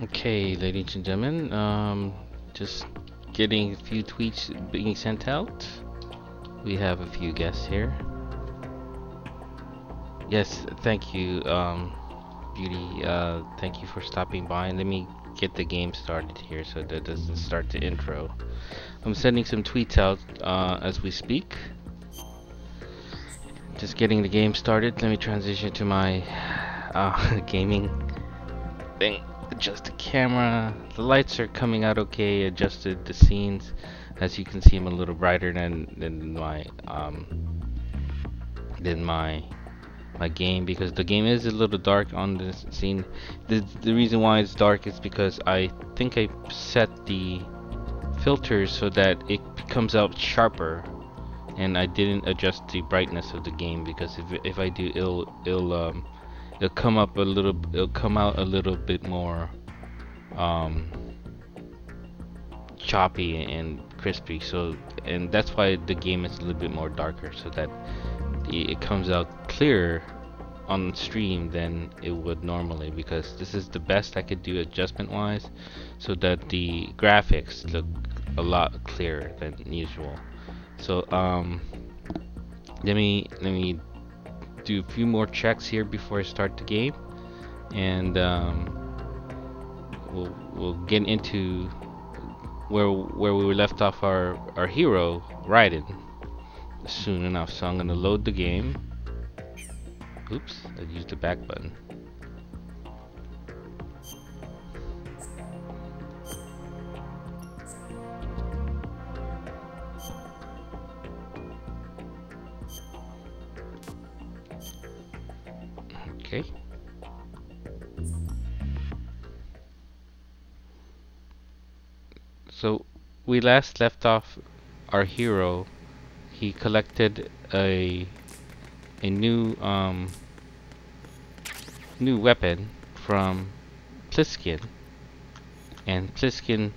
Okay, ladies and gentlemen, just getting a few tweets being sent out. We have a few guests here. Yes, thank you, Beauty. Thank you for stopping by. Let me get the game started here so that doesn't start the intro. I'm sending some tweets out as we speak. Just getting the game started. Let me transition to my gaming thing. Adjust the camera. The lights are coming out okay. Adjusted the scenes. As you can see, I'm a little brighter than my game, because the game is a little dark on this scene. The reason why it's dark is because I think I set the filters so that it comes out sharper, and I didn't adjust the brightness of the game, because if I do, it'll come up a little, it'll come out a little bit more um choppy and crispy. So, and that's why the game is a little bit more darker, so that it comes out clearer on stream than it would normally, because this is the best I could do adjustment wise, so that the graphics look a lot clearer than usual. So let me do a few more checks here before I start the game, and we'll get into where we left off our hero Raiden soon enough. So I'm gonna load the game. Oops, I used the back button. Okay. So we last left off our hero. He collected a new weapon from Pliskin, and Pliskin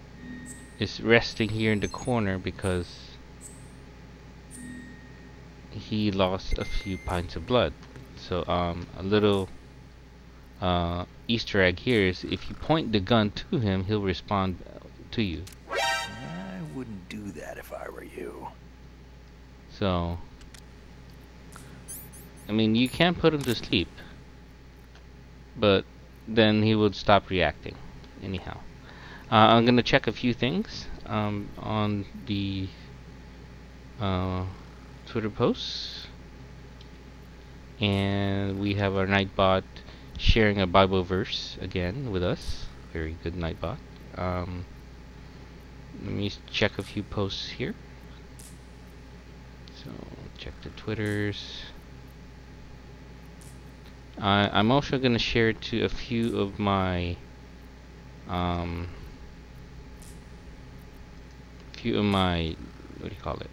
is resting here in the corner because he lost a few pints of blood. So a little Easter egg here is, if you point the gun to him, he'll respond to you. I wouldn't do that if I were you. So, I mean, you can put him to sleep, but then he would stop reacting. Anyhow, I'm gonna check a few things on the Twitter posts, and we have our Nightbot sharing a Bible verse again with us. Very good, Nightbot. Let me check a few posts here. So check the Twitters. I'm also gonna share it to a few of my what do you call it?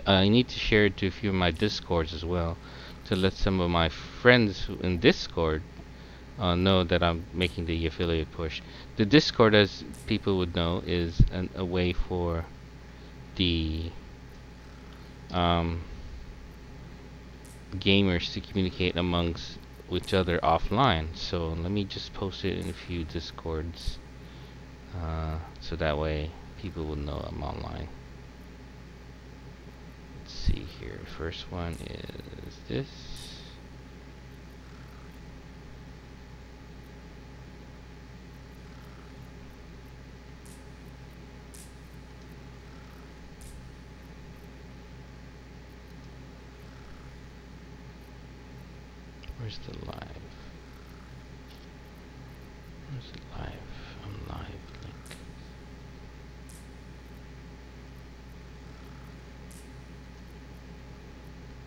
I need to share it to a few of my Discords as well, to let some of my friends in Discord know that I'm making the affiliate push. The Discord, as people would know, is a way for the gamers to communicate amongst each other offline. So let me just post it in a few Discords, so that way people will know I'm online. Let's see here. First one is this. Where's the live? Where's the live? I'm live link.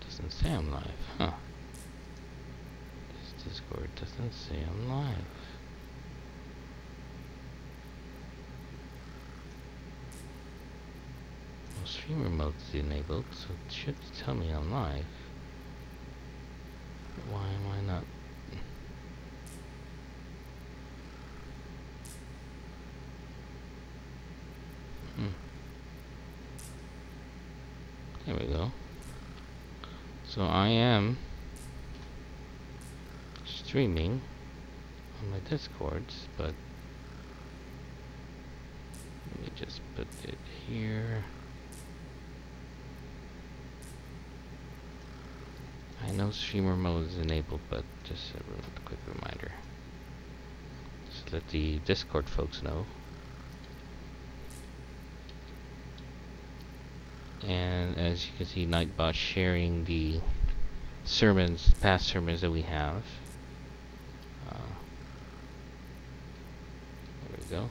Doesn't say I'm live, huh? This Discord doesn't say I'm live. Well, streamer mode is enabled, so it should tell me I'm live. But why am I not? So I am streaming on my Discords, but let me just put it here. I know streamer mode is enabled, but just a quick reminder. Just let the Discord folks know. And as you can see, Nightbot sharing the sermons, past sermons that we have. There we go.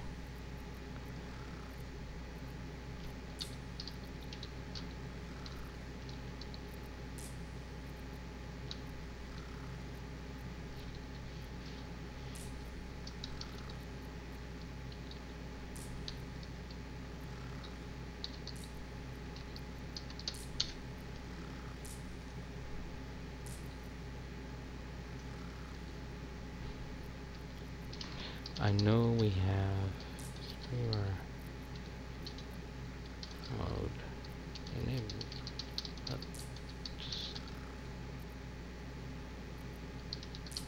I know we have streamer mode enabled, but just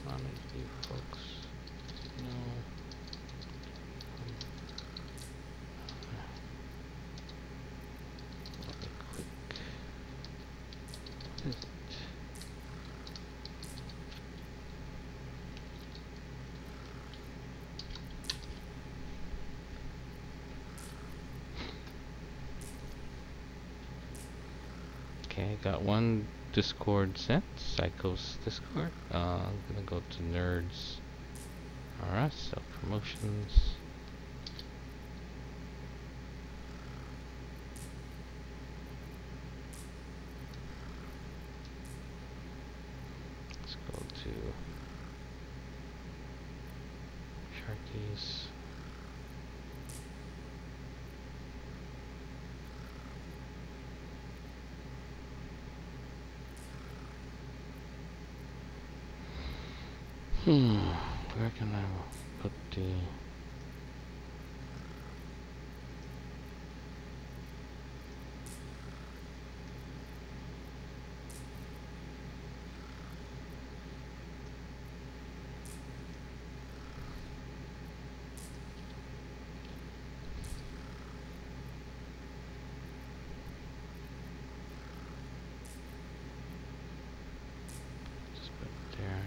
wanted you folks to know. What is it? Okay, got one Discord sent, Psychos Discord. I'm gonna go to Nerds RS, self-promotions. Let's go to Sharkies. Where can I put the... Just put it there.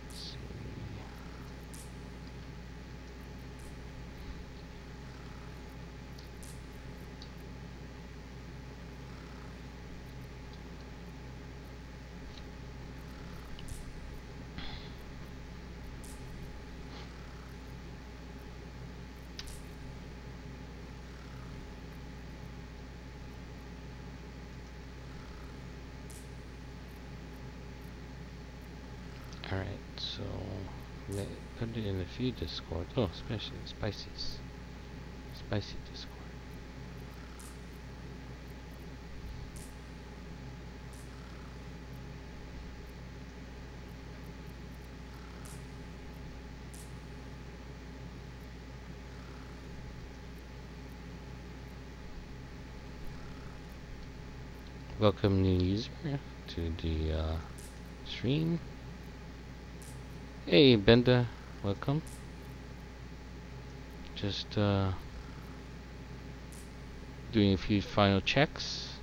Let's see. Alright, so put it in a few Discord. Oh, especially Spicy's. Spicy Discord. Welcome new user to the stream. Hey Benda, welcome. Just doing a few final checks.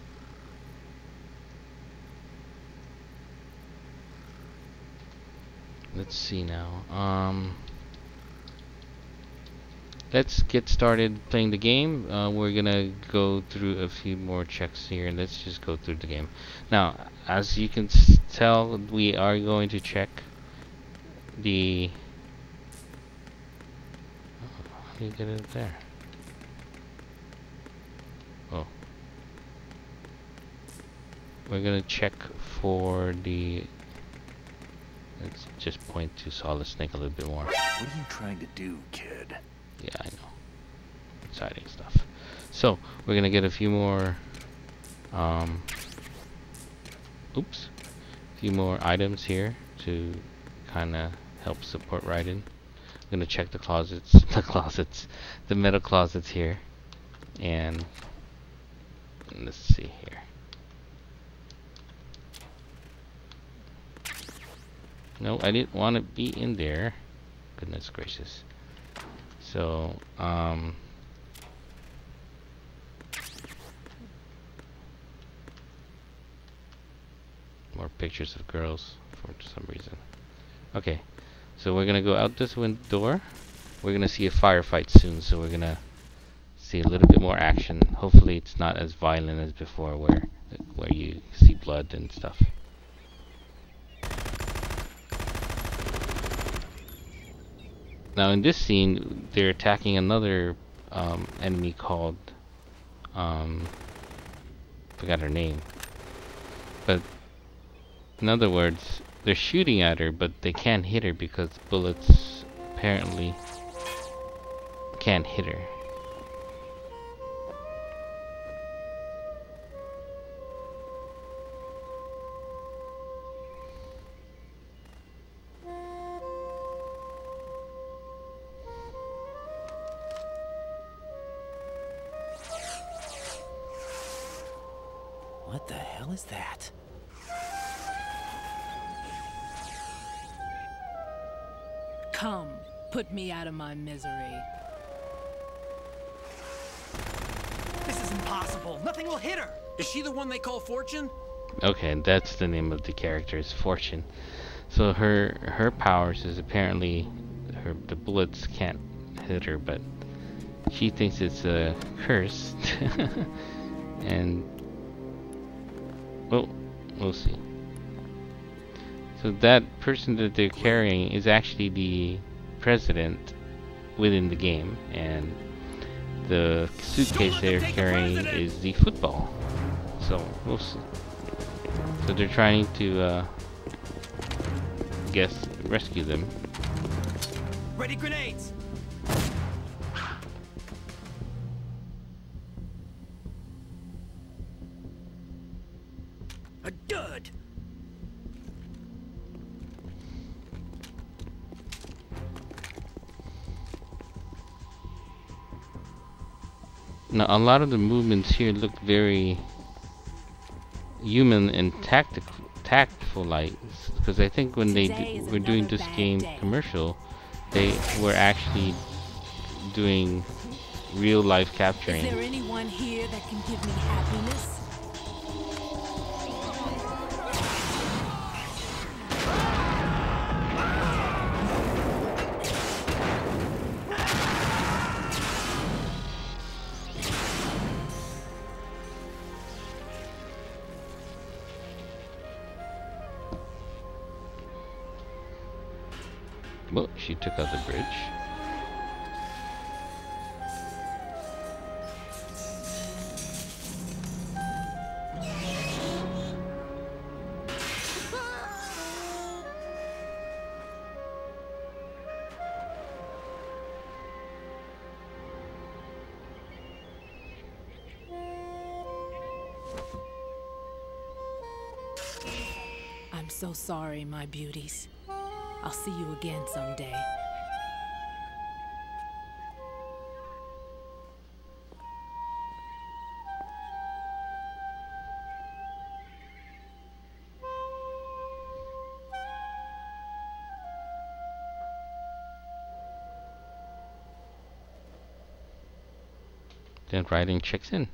Let's see now. Let's get started playing the game. We're gonna go through a few more checks here. Let's just go through the game. Now, as you can tell, we are going to check the... how do you get it there? Oh. We're gonna check for the... let's just point to Solid Snake a little bit more. What are you trying to do, kid? Yeah, I know. Exciting stuff. So, we're gonna get a few more... oops. A few more items here to kinda help support Raiden. I'm gonna check the closets, the metal closets here. And let's see here. No, I didn't want to be in there. Goodness gracious. So, more pictures of girls for some reason. Okay, so we're gonna go out this door. We're gonna see a firefight soon, so we're gonna see a little bit more action. Hopefully it's not as violent as before, where you see blood and stuff. Now in this scene, they're attacking another enemy called forgot her name. But in other words, they're shooting at her, but they can't hit her because bullets apparently can't hit her. What the hell is that? Come, put me out of my misery. This is impossible. Nothing will hit her. Is she the one they call Fortune? Okay, that's the name of the character, is Fortune. So her powers is apparently the bullets can't hit her, but she thinks it's a curse. And well, we'll see. So that person that they're carrying is actually the president within the game, and the suitcase they're carrying is the football. So we'll see. So they're trying to rescue them. Ready grenades. A dud. Now a lot of the movements here look very human and tactful, like, because I think when they were doing this game commercial, they were actually doing real life capturing. Is there anyone here that can give me happiness? Well, she took out the bridge. I'm so sorry, my beauties. I'll see you again someday. Then riding checks in.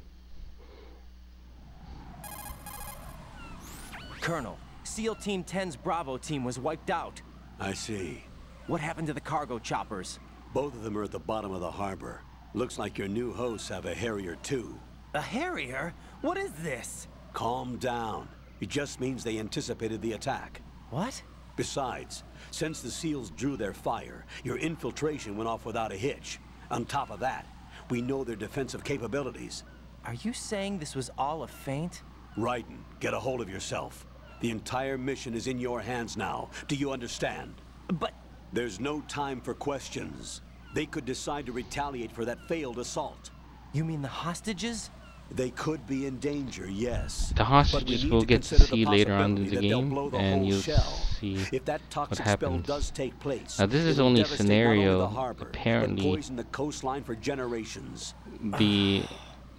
Colonel, SEAL Team 10's Bravo team was wiped out. I see. What happened to the cargo choppers? Both of them are at the bottom of the harbor. Looks like your new hosts have a Harrier too. A Harrier? What is this? Calm down. It just means they anticipated the attack. What? Besides, since the SEALs drew their fire, your infiltration went off without a hitch. On top of that, we know their defensive capabilities. Are you saying this was all a feint? Raiden, get a hold of yourself. The entire mission is in your hands now. Do you understand? But... There's no time for questions. They could decide to retaliate for that failed assault. You mean the hostages? They could be in danger, yes. The hostages we'll get to see later on in the game, and you'll see if that what toxic spell happens. does take place. Now this is it will only devastate not scenario, only the harbor, apparently but poison the coastline for generations. the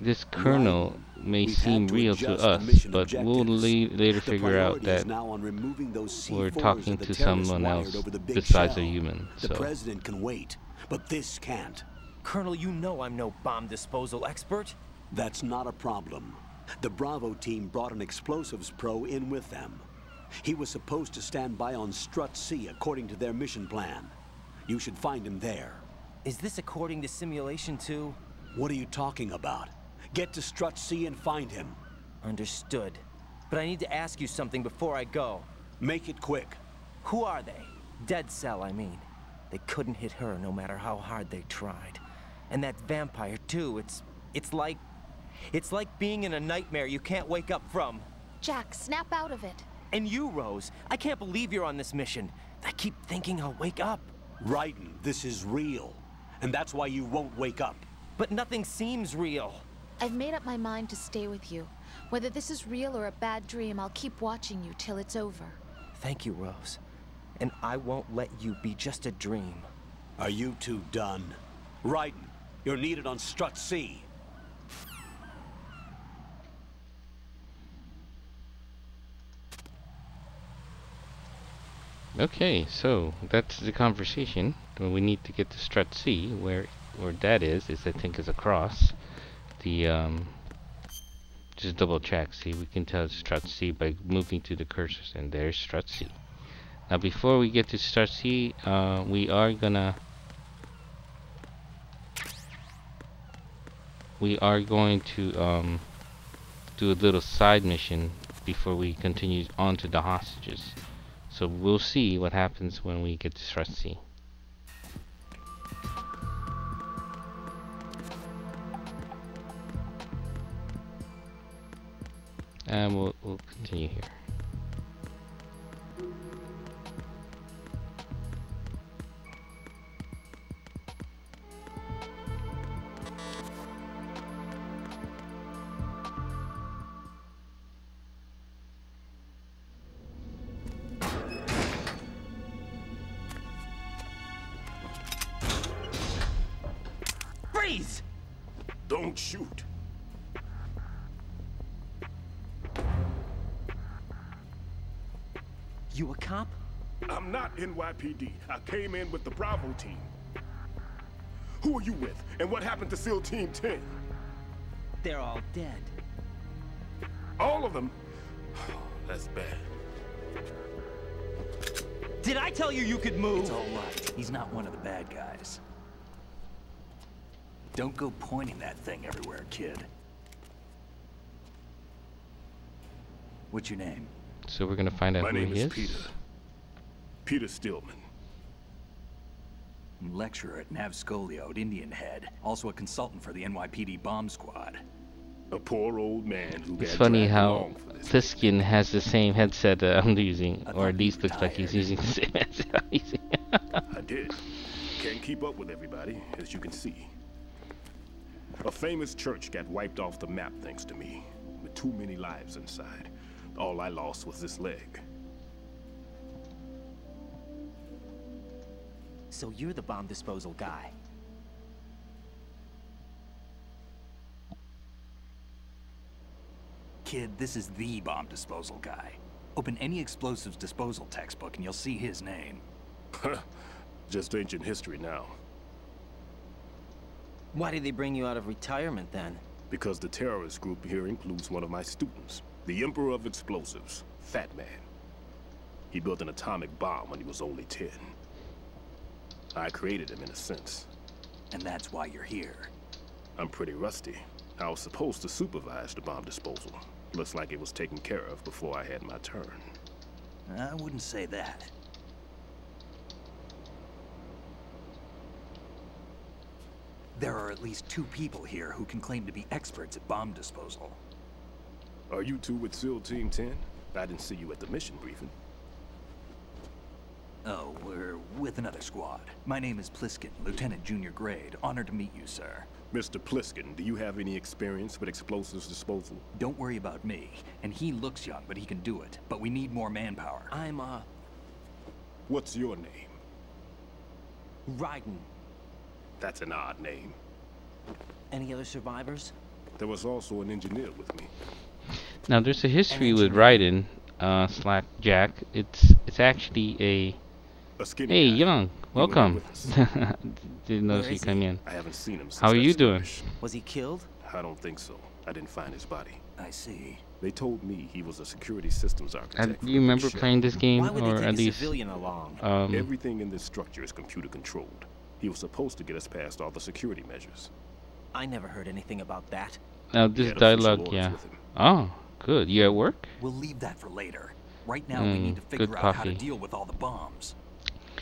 this kernel may We've seem had to real to adjust the us, mission but we'll objectives. later The figure out priority is that now on removing those we're C4s talking that to the terrorists someone wired else over the big besides a shell. human. The So president can wait, but this can't. Colonel, you know I'm no bomb disposal expert. That's not a problem. The Bravo team brought an explosives pro in with them. He was supposed to stand by on Strut C according to their mission plan. You should find him there. Is this according to simulation too? What are you talking about? Get to Strut C and find him. Understood. But I need to ask you something before I go. Make it quick. Who are they? Dead Cell, I mean. They couldn't hit her no matter how hard they tried. And that vampire too, it's like being in a nightmare you can't wake up from. Jack, snap out of it. And you, Rose, I can't believe you're on this mission. I keep thinking I'll wake up. Raiden, this is real. And that's why you won't wake up. But nothing seems real. I've made up my mind to stay with you. Whether this is real or a bad dream, I'll keep watching you till it's over. Thank you, Rose. And I won't let you be just a dream. Are you two done? Raiden, you're needed on Strut C. okay, so that's the conversation. We need to get to Strut C, where that is I think is across the just double check. See, we can tell it's Strut C by moving to the cursors, and there's Strut C. Now before we get to Strut C, we are going to do a little side mission before we continue on to the hostages. So we'll see what happens when we get to Strut C. And we'll continue here. Freeze! Don't shoot. You a cop? I'm not NYPD. I came in with the Bravo team. Who are you with? And what happened to SEAL Team 10? They're all dead. All of them? That's bad. Did I tell you you could move? It's all right. He's not one of the bad guys. Don't go pointing that thing everywhere, kid. What's your name? So we're gonna find out My who name he is is. Peter. Peter Stillman. Lecturer at Navscolio at Indian Head. Also a consultant for the NYPD bomb squad. A poor old man who It's got funny dragged how along for this. Pliskin has the same headset that I'm using, I or at thought least you looks like he's retired. using the same headset I'm using. I did. Can't keep up with everybody, as you can see. A famous church got wiped off the map thanks to me, with too many lives inside. All I lost was this leg. So you're the bomb disposal guy. Kid, this is the bomb disposal guy. Open any explosives disposal textbook and you'll see his name. Just ancient history now. Why did they bring you out of retirement then? Because the terrorist group here includes one of my students, the Emperor of Explosives, Fat Man. He built an atomic bomb when he was only 10. I created him in a sense. And that's why you're here. I'm pretty rusty. I was supposed to supervise the bomb disposal. Looks like it was taken care of before I had my turn. I wouldn't say that. There are at least 2 people here who can claim to be experts at bomb disposal. Are you two with SEAL Team 10? I didn't see you at the mission briefing. Oh, we're with another squad. My name is Pliskin, Lieutenant Junior Grade. Honored to meet you, sir. Mr. Pliskin, do you have any experience with explosives disposal? Don't worry about me. And he looks young, but he can do it. But we need more manpower. I'm, What's your name? Raiden. That's an odd name. Any other survivors? There was also an engineer with me. Now there's a history with Raiden slash Jack. It's actually A skinny hey guy. Young, He went in welcome. with us. Didn't notice Where you is come he? in. I haven't seen him since How are that you doing? skirmish. Was he killed? I don't think so. I didn't find his body. I see. They told me he was a security systems architect. Do for you a big remember ship. playing this game, Why would or they at take a least civilian along? Everything in this structure is computer controlled. He was supposed to get us past all the security measures. I never heard anything about that. now He this had official dialogue? orders Yeah. with him. Oh, good. You at work? We'll leave that for later. Right now, we need to good figure out how to coffee. deal with all the bombs.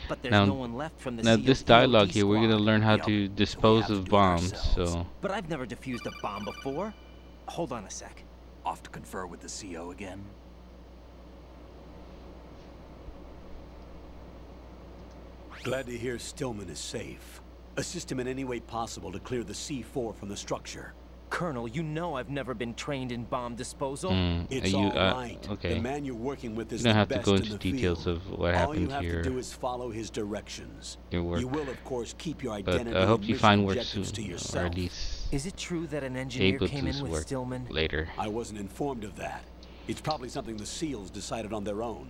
But there's Now- no one left from the Now CO this DOD dialogue here, we're gonna squad. learn how Yup. to So we dispose have to of do it bombs. ourselves. So But I've never defused a bomb before. Hold on a sec. Off to confer with the CO again. Glad to hear Stillman is safe. Assist him in any way possible to clear the C4 from the structure. Colonel, you know I've never been trained in bomb disposal. It's you all right. okay? The man you're working with is You don't the have to best go in into the details field. of what All you happened have here. to do is follow his directions. Your work. You will, of course, keep your But identity I hope and you mission find work soon, objectives to or yourself. at least Is it true that an engineer able came in to with work Stillman? later. I wasn't informed of that. It's probably something the SEALs decided on their own.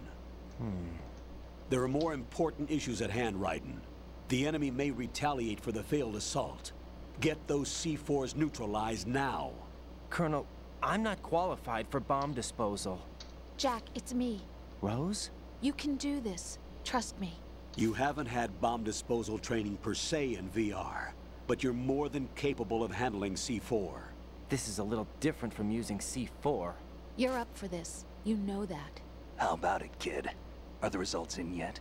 There are more important issues at hand, Raiden. The enemy may retaliate for the failed assault. Get those C4s neutralized now. Colonel, I'm not qualified for bomb disposal. Jack, it's me. Rose? You can do this. Trust me. You haven't had bomb disposal training per se in VR, but you're more than capable of handling C4. This is a little different from using C4. You're up for this. You know that. How about it, kid? Are the results in yet?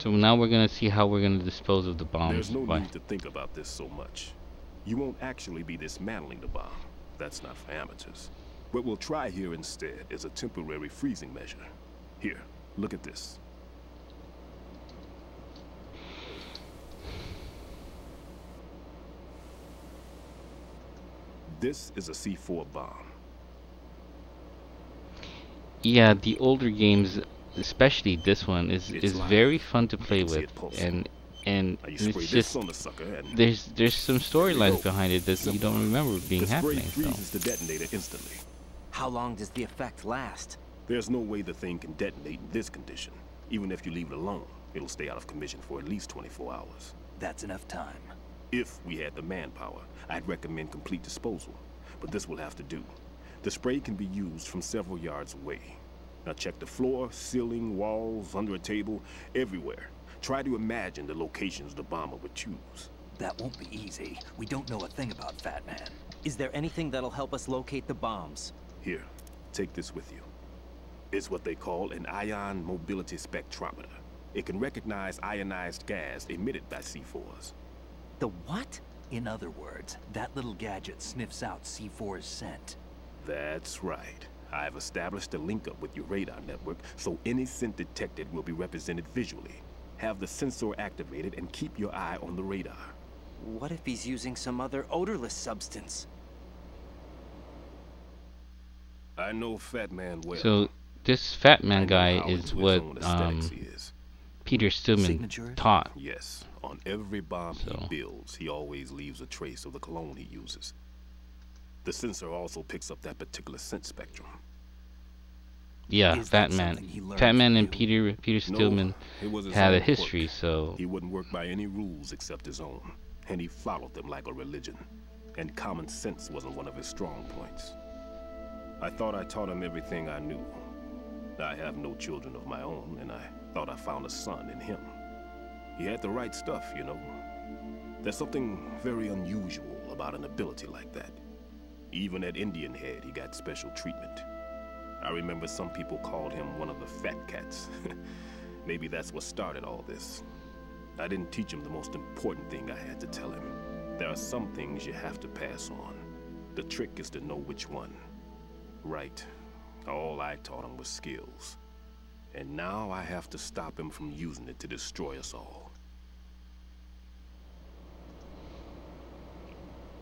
So now we're gonna see how we're gonna dispose of the bombs. There's no Why? need to think about this so much. You won't actually be dismantling the bomb. That's not for amateurs. What we'll try here instead is a temporary freezing measure. Here, look at this. This is a C4 bomb. Yeah, the older games, especially this one, is It's live. very fun to play You can see with, it pulsing. and Now you spray it's this just on the sucker and there's some storylines go. behind it that you don't remember being the spray happening. So freezes the detonator instantly. How long does the effect last? There's no way the thing can detonate in this condition. Even if you leave it alone, it'll stay out of commission for at least 24 hours. That's enough time. If we had the manpower, I'd recommend complete disposal. But this will have to do. The spray can be used from several yards away. Now check the floor, ceiling, walls, under a table, everywhere. Try to imagine the locations the bomber would choose. That won't be easy. We don't know a thing about Fat Man. Is there anything that'll help us locate the bombs? Here, take this with you. It's what they call an ion mobility spectrometer. It can recognize ionized gas emitted by C4s. The what? In other words, that little gadget sniffs out C4's scent. That's right. I've established a link up with your radar network, so any scent detected will be represented visually. Have the sensor activated and keep your eye on the radar. What if he's using some other odorless substance? I know Fat Man well. so this Fat I Man know guy how is into his what own aesthetics he is. Peter Stillman Signatures? taught. Yes, on every bomb So. he builds, he always leaves a trace of the cologne he uses. The sensor also picks up that particular scent spectrum. Yeah, Is Fat that Man. something he learned Fat Man from and you? Peter Stillman No, it was his had a own history, quirk. so He wouldn't work by any rules except his own, and he followed them like a religion. And common sense wasn't one of his strong points. I thought I taught him everything I knew. I have no children of my own, and I thought I found a son in him. He had the right stuff, you know. There's something very unusual about an ability like that. Even at Indian Head, he got special treatment. I remember some people called him one of the fat cats. Maybe that's what started all this. I didn't teach him the most important thing I had to tell him. There are some things you have to pass on. The trick is to know which one. Right. All I taught him was skills. And now I have to stop him from using it to destroy us all.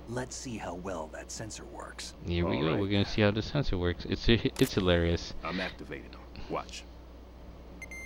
Let's see how well that sensor works. here we All go. right. We're gonna see how the sensor works. It's hilarious. I'm activating him. Watch.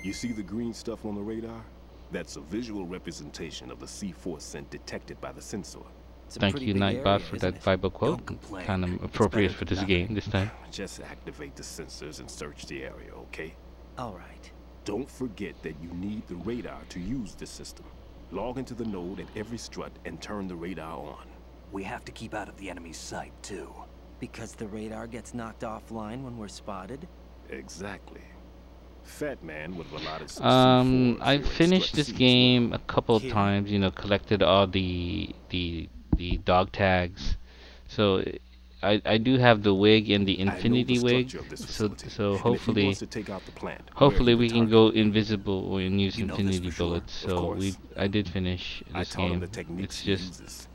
You see the green stuff on the radar? That's a visual representation of the C4 scent detected by the sensor. It's a Thank pretty you, big Nightbot, area, for isn't that it? Bible quote. Don't complain. Kind of It's appropriate better for than this nothing. game this time. Just activate the sensors and search the area, okay? All right. Don't forget that you need the radar to use the system. Log into the node at every strut and turn the radar on. We have to keep out of the enemy's sight, too. Because the radar gets knocked offline when we're spotted? Exactly. Fat Man would have allotted some C4s I've here at finished Strut this C as game well. a couple of Here. times, you know, collected all the dog tags. So I do have the wig and the I know infinity the wig. structure of this So facility, so and if he hopefully wants to take out the plant, hopefully where we he can would go target. invisible and use You know this infinity for sure. bullets. Of So course. I did finish I this taught him game. the techniques It's he just uses.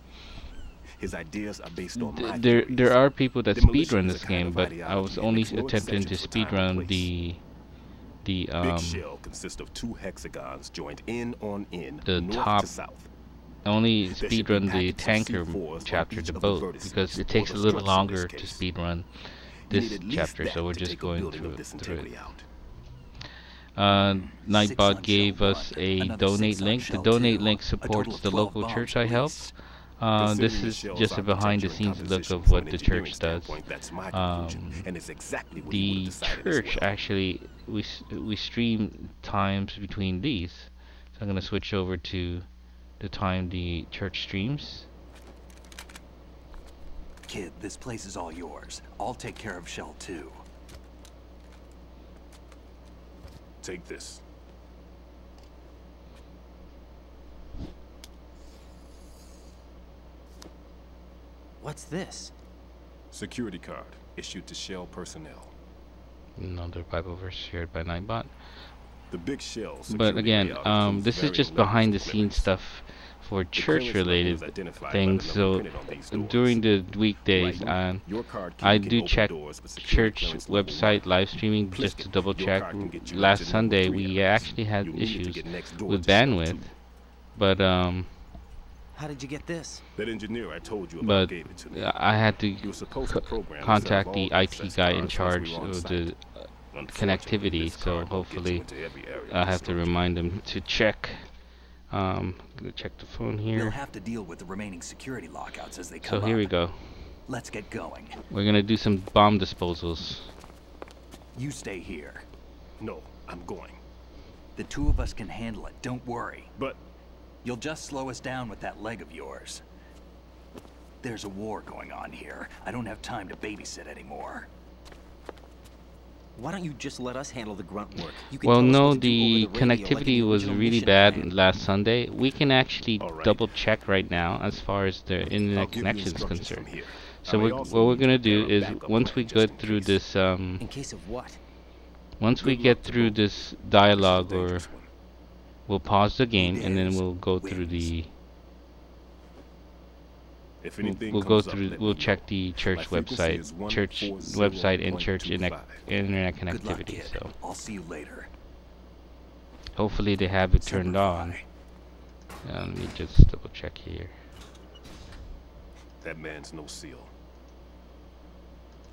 His ideas are based on my there theories. are people that Demolition speedrun is a this kind game, of but I ideology was and only makes no attempting to exception for time and speedrun the Big shell consists of 2 hexagons joined in on end, the north top to south. only There should be speedrun the packets of tanker C4s on chapter, each the of the boat, vertices, because it or takes a the little struts in this longer to case. speedrun You this need at least chapter, that so we're to just take a going building through of this it. entirely out. Nightbot 6 gave on us Shell a 1, another donate 6 on link. The Shell donate 2, link a total supports of the 12 local bombs church I help. released. This Considering the is shell's just a behind the architecture and scenes look composition of from what an the engineering church does. standpoint, that's my conclusion, and it's exactly what he The would have decided as church well. actually, we stream times between these. So I'm gonna switch over to the time the church streams. Kid, this place is all yours. I'll take care of Shell 2. Take this. What's this? Security card issued to Shell personnel. Another Bible verse shared by Nightbot. The big Shell But security again, layout includes this is varying just levels behind the of scenes clearance. stuff for The clearance level church-related is identified by things. the So number printed on these doors. during the weekdays, Right. Your card key I can do open check doors with security church clearance level website 1. live streaming Click just to it. double Your check. card can get you Last into number Sunday 3 we areas. actually had You need to issues get next door with to Shell bandwidth, 2. but How did you get this? That engineer I told you about but gave it to me. I had to He was supposed to program contact and the serve all IT access guy in cards once charge we were on of site. the Unfortunately, connectivity, this so card won't get you hopefully into every area I of have this to road. remind him to check. Gonna check the phone We'll here. have to deal with the remaining security lockouts as they So come up. here we go. Let's get going. We're gonna do some bomb disposals. You stay here. No, I'm going. The two of us can handle it, don't worry. But You'll just slow us down with that leg of yours. There's a war going on here. I don't have time to babysit anymore. Why don't you just let us handle the grunt work? You can Well, tell us no, what to do the over the radio like in connectivity the was original really mission bad plan. last Sunday. We can actually All right. double check right now as far as the I'll internet give you connection is instructions from concerned. here. So I may what also we're need to gonna do prepare a is backup once plan we just go in through case. this In case of what? once we Good get luck to through both. this This is a dialogue, or dangerous one. we'll pause the game and then dares we'll go through wins. the If anything we'll go comes up, through let we'll me check know. the church My frequency website, is church website and church 140.25. internet Good luck, connectivity. kid. So I'll see you later. hopefully they have it turned on. Semper Let me just double check here. That man's no SEAL.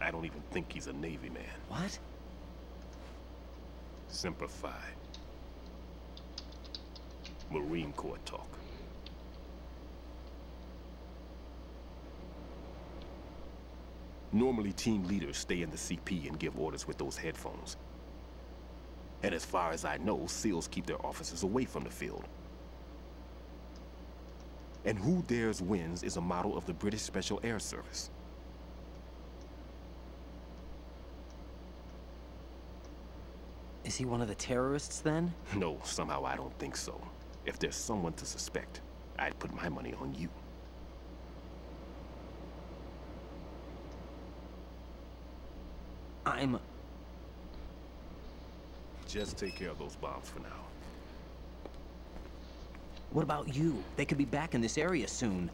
I don't even think he's a Navy man. What? Semper Fi. Marine Corps talk. Normally, team leaders stay in the CP and give orders with those headphones. And as far as I know, SEALs keep their officers away from the field. And Who Dares Wins is a model of the British Special Air Service. Is he one of the terrorists then? No, somehow I don't think so. If there's someone to suspect, I'd put my money on you. I'm... Just take care of those bombs for now. What about you? They could be back in this area soon.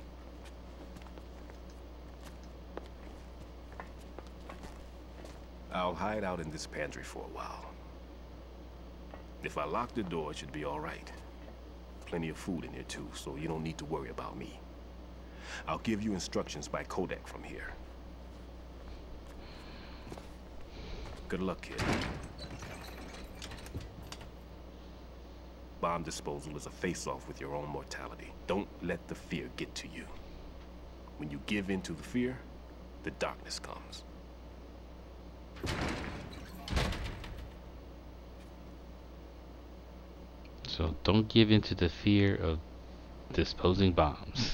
I'll hide out in this pantry for a while. If I lock the door, it should be all right. Plenty of food in here too, so you don't need to worry about me. I'll give you instructions by Kodak from here. Good luck, kid. Bomb disposal is a face-off with your own mortality. Don't let the fear get to you. When you give in to the fear, the darkness comes. So don't give in to the fear of disposing bombs.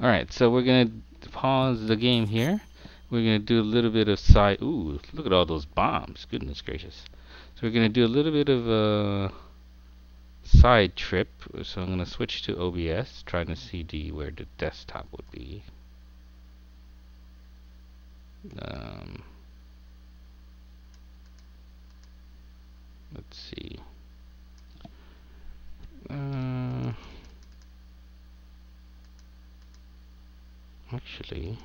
Alright, so we're gonna pause the game here. We're gonna do a little bit of side. Ooh, look at all those bombs. Goodness gracious. So we're gonna do a little bit of a side trip. So I'm gonna switch to OBS, trying to see where the desktop would be. Let's see. Actually,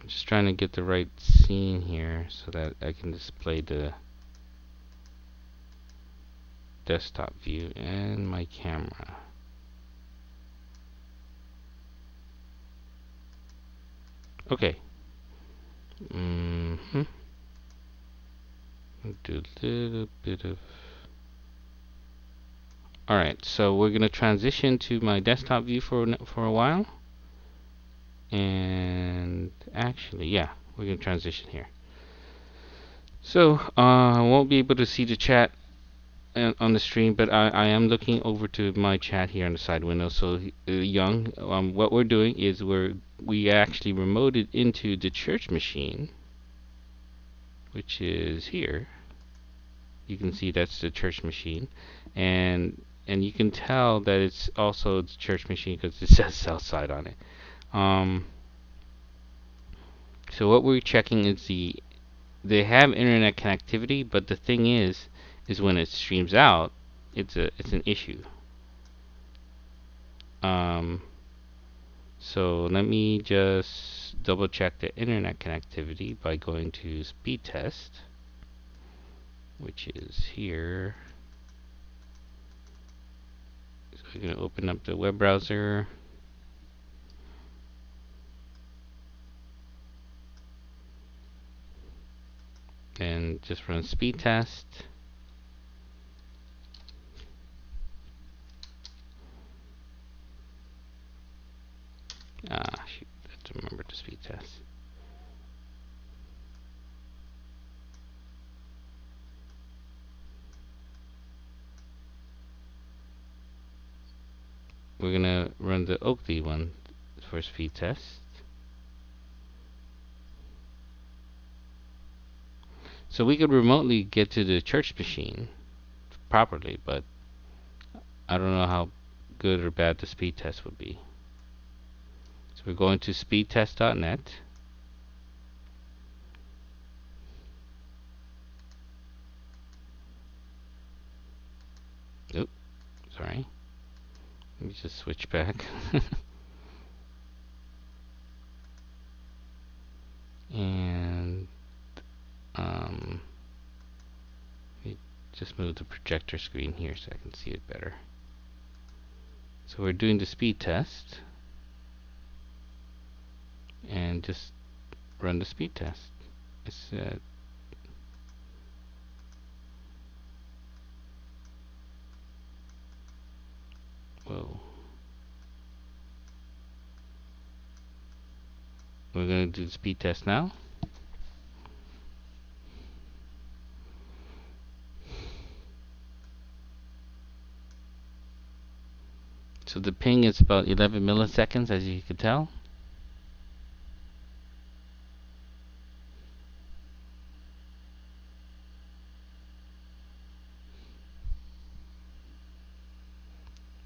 I'm just trying to get the right scene here so that I can display the desktop view and my camera. Okay. Do a little bit of. Alright, so we're gonna transition to my desktop view for a while. And actually, yeah, we're gonna transition here. So I won't be able to see the chat on the stream, but I am looking over to my chat here on the side window. So Young, what we're doing is we actually remoted into the church machine, which is here. You can see that's the church machine, and you can tell that it's also the church machine because it says Southside on it. So what we're checking is they have internet connectivity, but the thing is when it streams out, it's an issue. So let me just double check the internet connectivity by going to speed test, which is here. So we're going to open up the web browser. And just run speed test. Shoot, I have to remember to speed test. We're gonna run the Oakley one for speed test. So we could remotely get to the church machine properly, but I don't know how good or bad the speed test would be. So we're going to speedtest.net. Oop, sorry. Let me just switch back. And just move the projector screen here so I can see it better. So we're doing the speed test, and just run the speed test. It's whoa. We're going to do the speed test now. So the ping is about 11 milliseconds, as you can tell.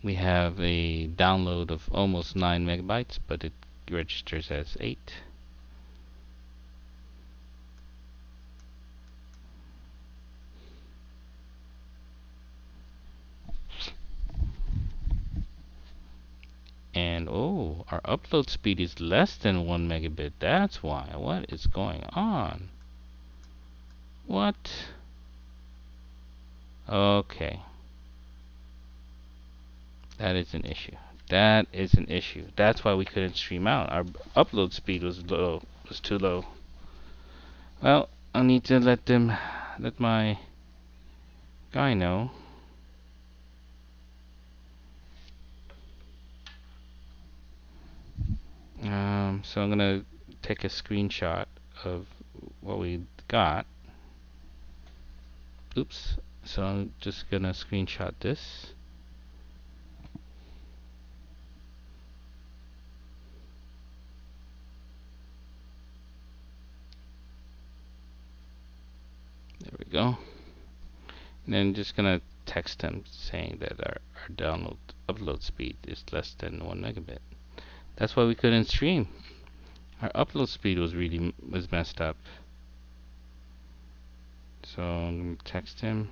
We have a download of almost 9 megabytes, but it registers as 8. And oh, our upload speed is less than 1 megabit. That's why. What is going on? What? Okay. That is an issue. That is an issue. That's why we couldn't stream out. Our upload speed was low. Was too low. Well, I need to let my guy know. So I'm gonna take a screenshot of what we got. Oops. So I'm just gonna screenshot this. There we go. And then just gonna text them saying that our upload speed is less than 1 megabit. That's why we couldn't stream. Our upload speed was messed up. So I'm gonna text him.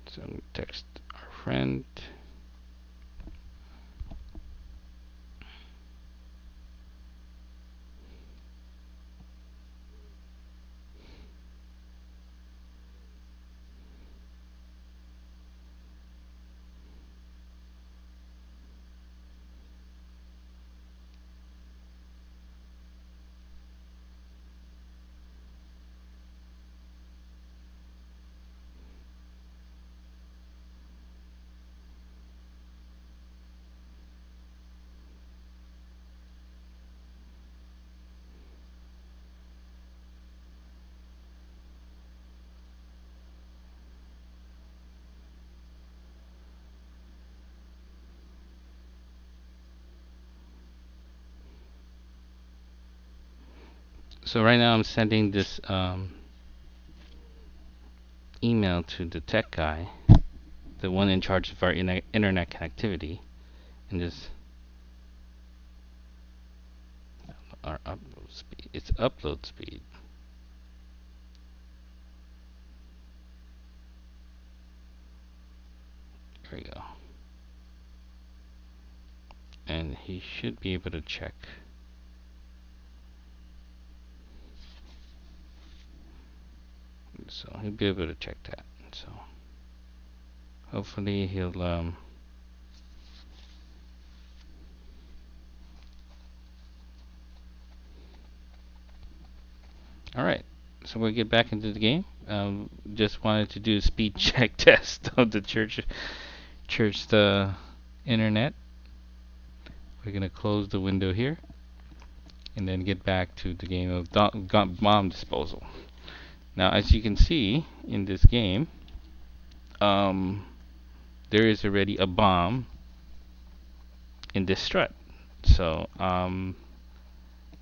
So I'm gonna text our friend. So right now I'm sending this email to the tech guy, the one in charge of our internet connectivity, and just our upload speed. It's upload speed. There we go. And he should be able to check. So he'll be able to check that. So hopefully he'll Alright, so we'll get back into the game. Just wanted to do a speed check test of the church the internet. We're gonna close the window here and then get back to the game of bomb disposal. Now, as you can see in this game, there is already a bomb in this strut. So I'm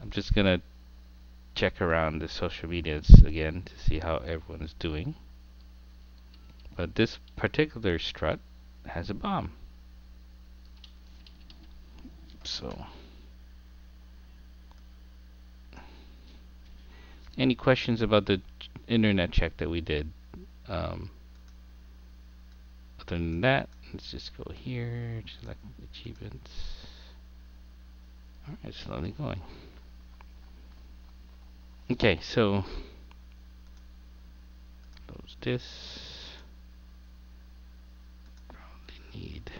just gonna check around the social medias again to see how everyone is doing. But this particular strut has a bomb. So any questions about the internet check that we did? Other than that, let's just go here, select achievements. Alright, slowly going. Okay, so close this. Probably need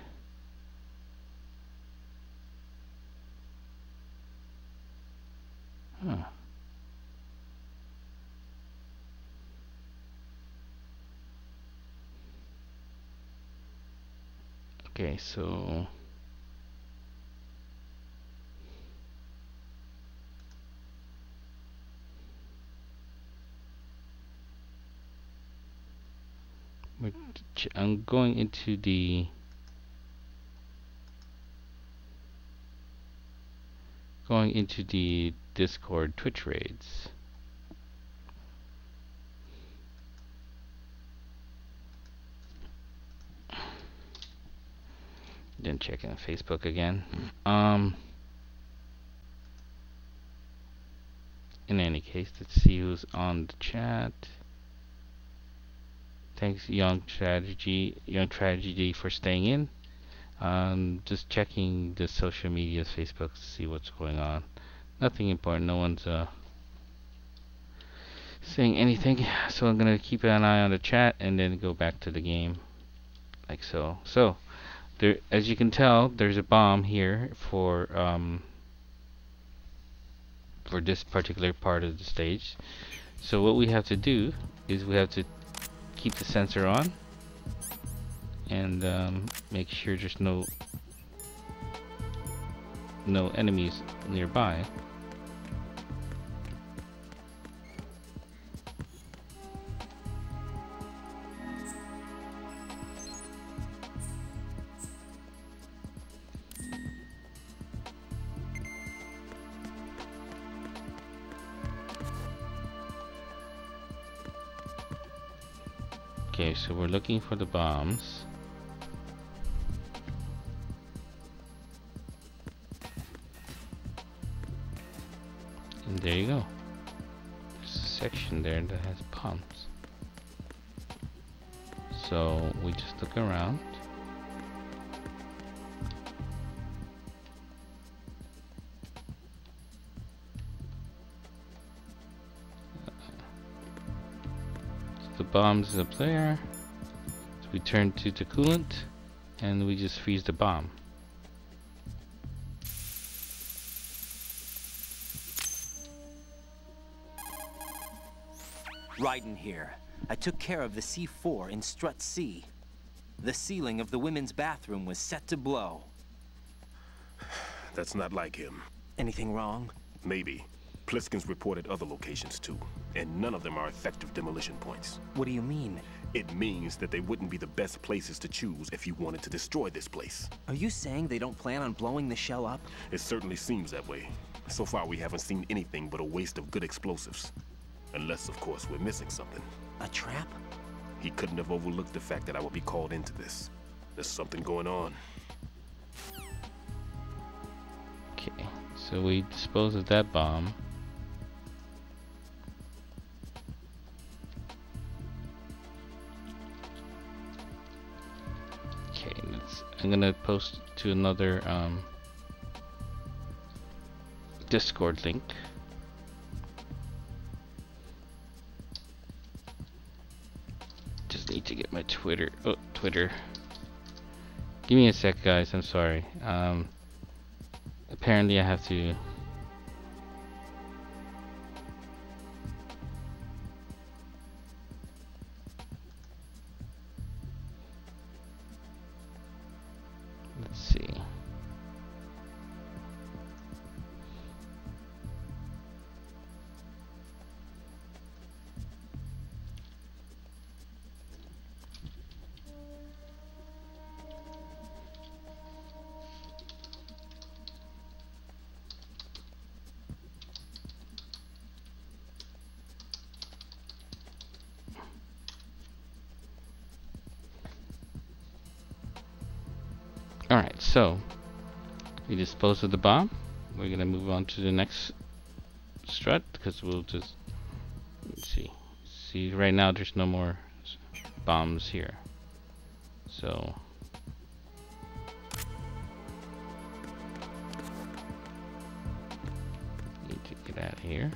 Okay, so I'm going into the Discord Twitch raids. Then checking Facebook again. In any case, let's see who's on the chat. Thanks, Young Tragedy, for staying in. Just checking the social media, Facebook, to see what's going on. Nothing important. No one's saying anything. So I'm gonna keep an eye on the chat and then go back to the game, like so. So There, as you can tell, there's a bomb here for this particular part of the stage. So what we have to do is we have to keep the sensor on and make sure there's no enemies nearby. Okay, so we're looking for the bombs. And there you go. There's a section there that has bombs. So we just look around. The bombs is up there. So we turn to the coolant and we just freeze the bomb. Raiden here. I took care of the C4 in Strut C. The ceiling of the women's bathroom was set to blow. That's not like him. Anything wrong? Maybe. Pliskin's reported other locations too, and none of them are effective demolition points. What do you mean? It means that they wouldn't be the best places to choose if you wanted to destroy this place. Are you saying they don't plan on blowing the shell up? It certainly seems that way. So far we haven't seen anything but a waste of good explosives. Unless, of course, we're missing something. A trap? He couldn't have overlooked the fact that I would be called into this. There's something going on. Okay, so we dispose of that bomb. Okay, I'm gonna post to another Discord link. Just need to get my Twitter. Oh, Twitter. Give me a sec, guys. I'm sorry. Apparently I have to. Let's see. Alright, so we disposed of the bomb. We're gonna move on to the next strut because we'll just see right now there's no more bombs here. So need to get out of here.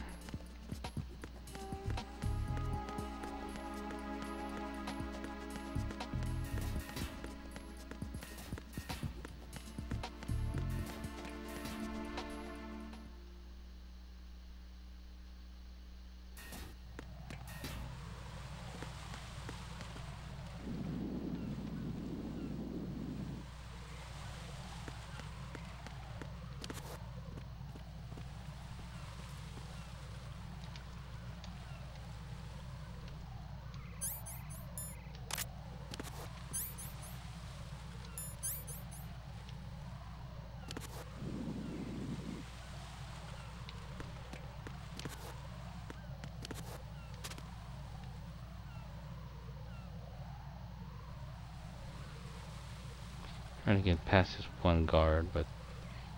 Trying to get past this one guard, but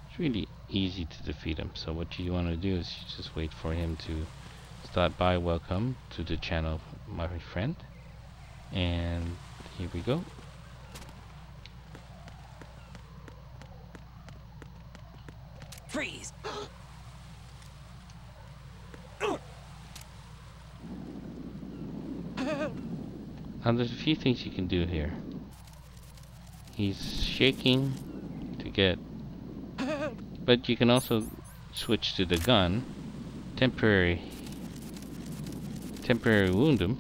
it's really easy to defeat him. So what you want to do is you just wait for him to stop by. Welcome to the channel, my friend. And here we go. Freeze! Now there's a few things you can do here. He's shaking to get, but you can also switch to the gun. Temporary wound him.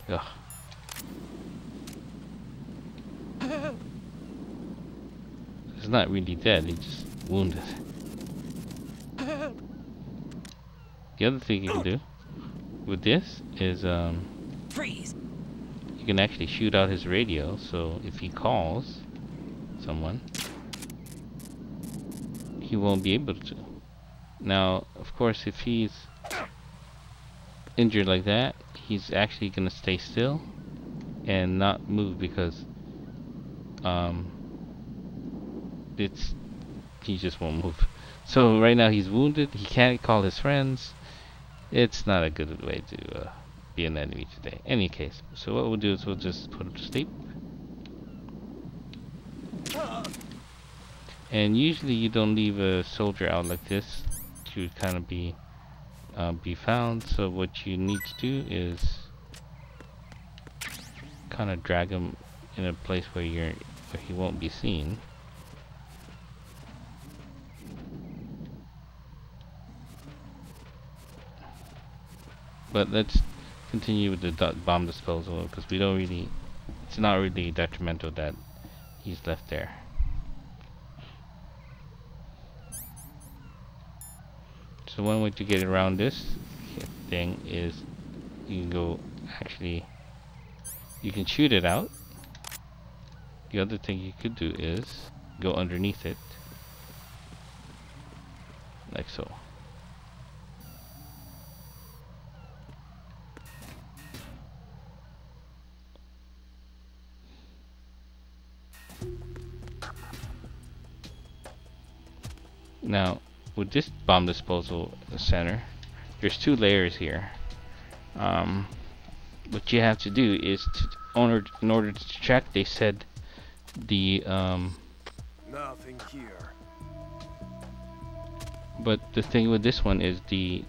Ugh. He's not really dead, he's just wounded. The other thing you can do with this is Freeze! you can actually shoot out his radio, so if he calls someone, he won't be able to. Now, of course, if he's injured like that, he's actually gonna stay still and not move because he just won't move. So right now he's wounded, he can't call his friends. It's not a good way to be an enemy today. Any case, so what we'll do is we'll just put him to sleep. And usually you don't leave a soldier out like this to kind of be found. So what you need to do is kind of drag him in a place where he won't be seen. But let's continue with the bomb disposal because we don't really, it's not really detrimental that he's left there. So one way to get around this thing is you can go, actually, you can shoot it out. The other thing you could do is go underneath it, like so. Now, with this bomb disposal center, there's two layers here. What you have to do is in order to check, they said the Nothing here. but the thing with this one is the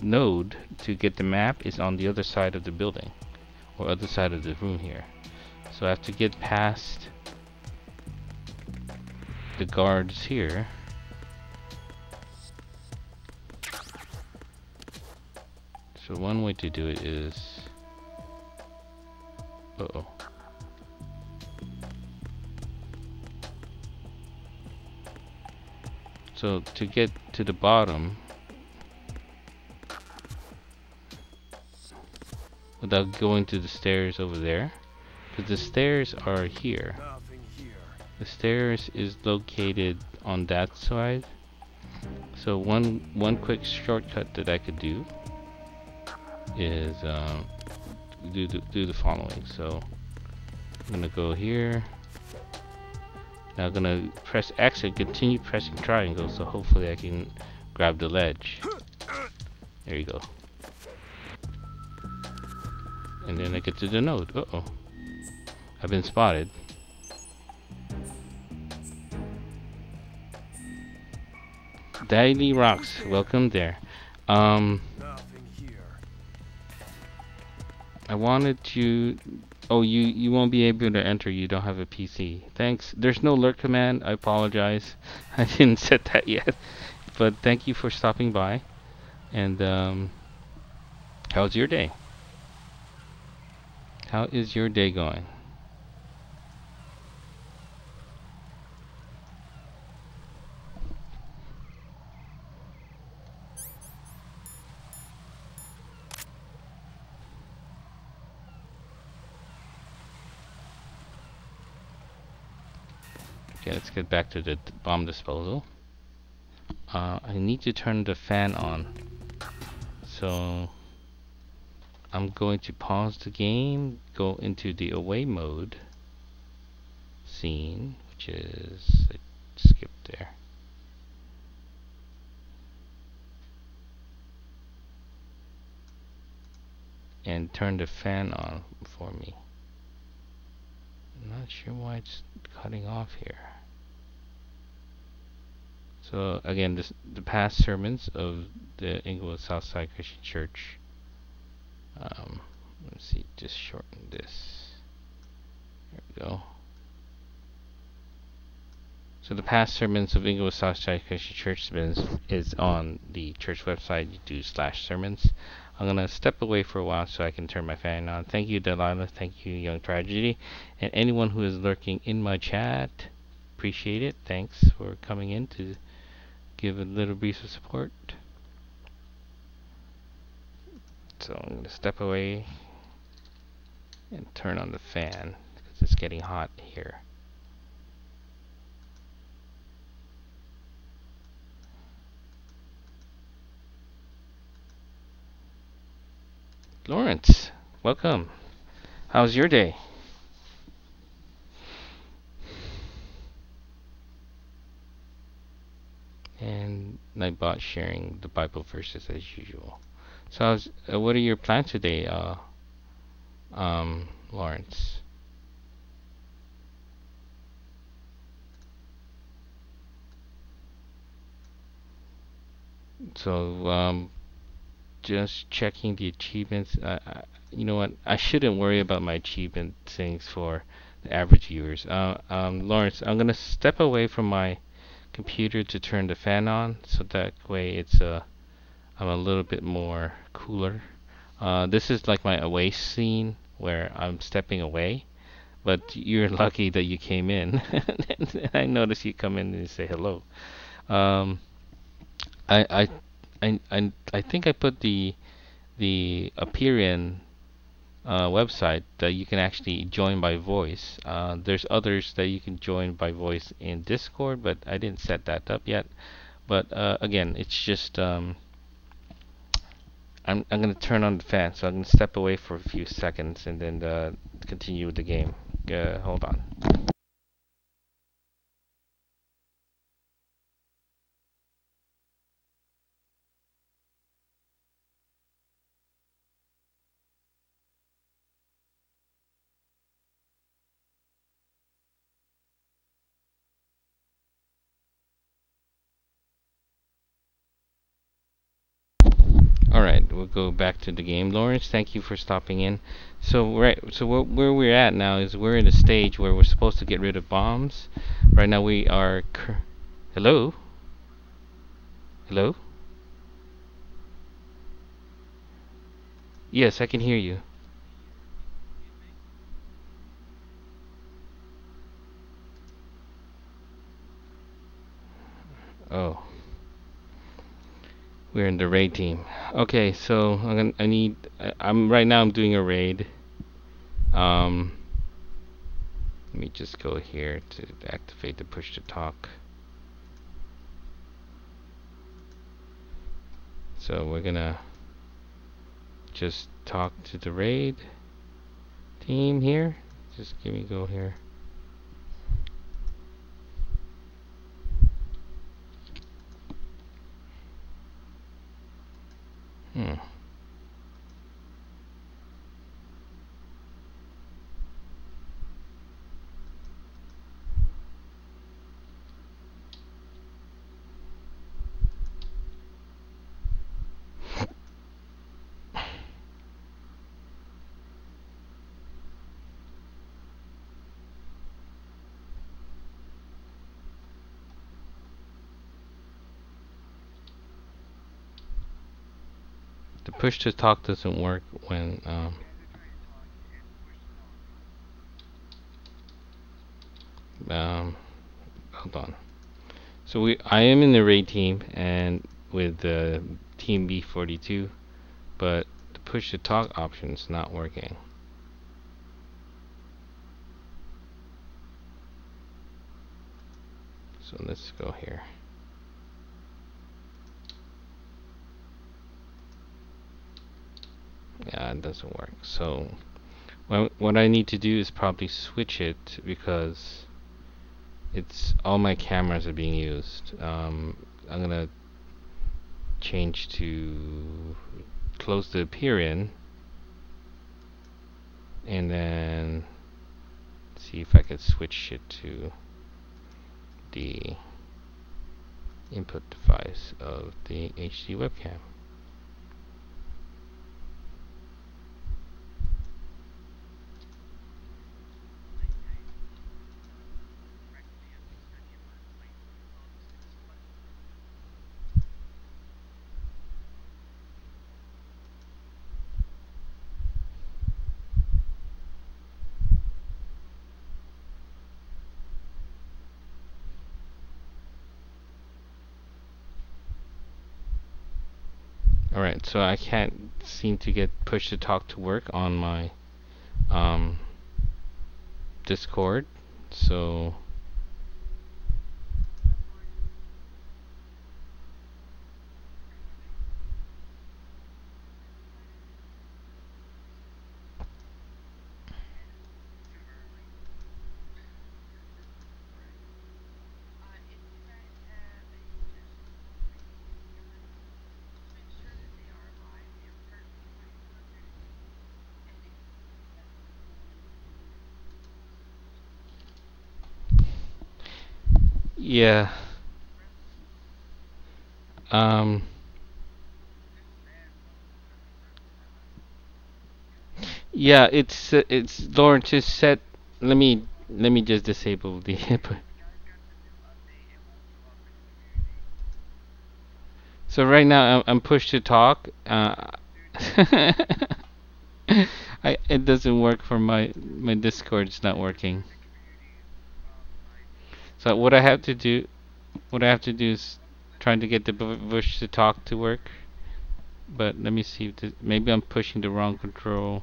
node to get the map is on the other side of the building or other side of the room here. So I have to get past the guards here. So one way to do it is, uh-oh. So to get to the bottom without going to the stairs over there, because the stairs are here. Nothing here. The stairs is located on that side. So one quick shortcut that I could do is do the following. So I'm gonna go here. Now I'm gonna press X and continue pressing triangle, so hopefully I can grab the ledge. There you go. And then I get to the node. Uh-oh. I've been spotted. Daily Rocks, welcome there. Nothing here. I wanted to. Oh, you won't be able to enter. You don't have a PC. Thanks. There's no lurk command. I apologize. I didn't set that yet. But thank you for stopping by. And how's your day? How is your day going? Okay, let's get back to the bomb disposal. I need to turn the fan on. So I'm going to pause the game, go into the away mode scene, which is, I skipped there. And turn the fan on for me. I'm not sure why it's cutting off here. So again, the past sermons of the Inglewood Southside Christian Church. Let's see, just shorten this. There we go. So the past sermons of Inglewood Southside Christian Church is on the church website. You do /sermons. I'm gonna step away for a while so I can turn my fan on. Thank you, Delilah. Thank you, Young Tragedy, and anyone who is lurking in my chat. Appreciate it. Thanks for coming in to give a little brief of support. So I'm gonna step away and turn on the fan because it's getting hot here. Lawrence, welcome. How's your day? And Nightbot sharing the Bible verses as usual. So, what are your plans today, Lawrence? So, just checking the achievements. You know what? I shouldn't worry about my achievement things for the average viewers. Lawrence, I'm gonna step away from my computer to turn the fan on, so that way I'm a little bit more cooler. This is like my away scene where I'm stepping away, but you're lucky that you came in. And I noticed you come in and you say hello. Um, I I think I put the Aperion website that you can actually join by voice. There's others that you can join by voice in Discord, but I didn't set that up yet. But again, it's just I'm gonna turn on the fan, so I'm gonna step away for a few seconds and then continue with the game. Hold on. Alright, we'll go back to the game. Lawrence, thank you for stopping in. So where we're at now is we're in a stage where we're supposed to get rid of bombs. Right now we are Hello? Hello? Yes, I can hear you. Oh. We're in the raid team. Okay, so I'm right now I'm doing a raid. Let me just go here to activate the push to talk. So we're gonna just talk to the raid team here. Just give me go here. The push to talk doesn't work when hold on. So I am in the raid team and with the team B42, but the push to talk option is not working. So let's go here. Yeah, it doesn't work. So what I need to do is probably switch it because it's all my cameras are being used. I'm gonna change to close the Aperion and then see if I could switch it to the input device of the HD webcam. Alright, so I can't seem to get push to talk to work on my Discord. So yeah. Um yeah, it's Lawrence just set. Let me just disable the So right now I'm pushed to talk. It doesn't work for my Discord. It's not working. So what I have to do is trying to get the push to talk to work. But let me see if maybe I'm pushing the wrong control.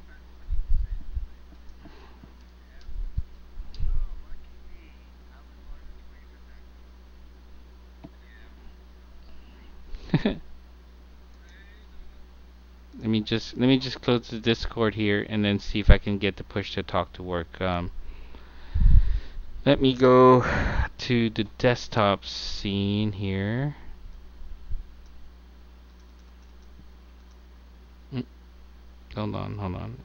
Let me just close the Discord here and then see if I can get the push to talk to work. Let me go to the desktop scene here. Hold on, hold on.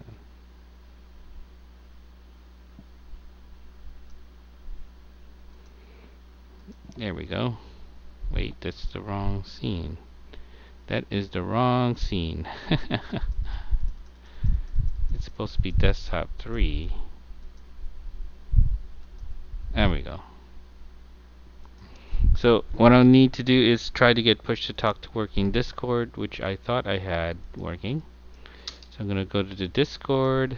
There we go. Wait, that's the wrong scene. That is the wrong scene. It's supposed to be desktop 3. There we go. So what I need to do is try to get push to talk to working Discord, which I thought I had working. So I'm gonna go to the Discord.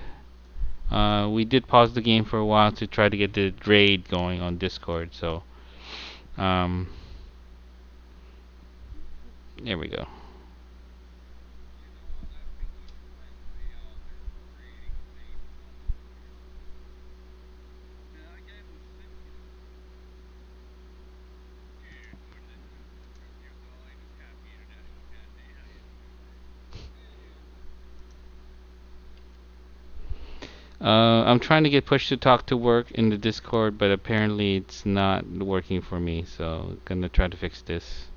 We did pause the game for a while to try to get the raid going on Discord. So there we go. I'm trying to get push to talk to work in the Discord, but apparently it's not working for me, so gonna try to fix this.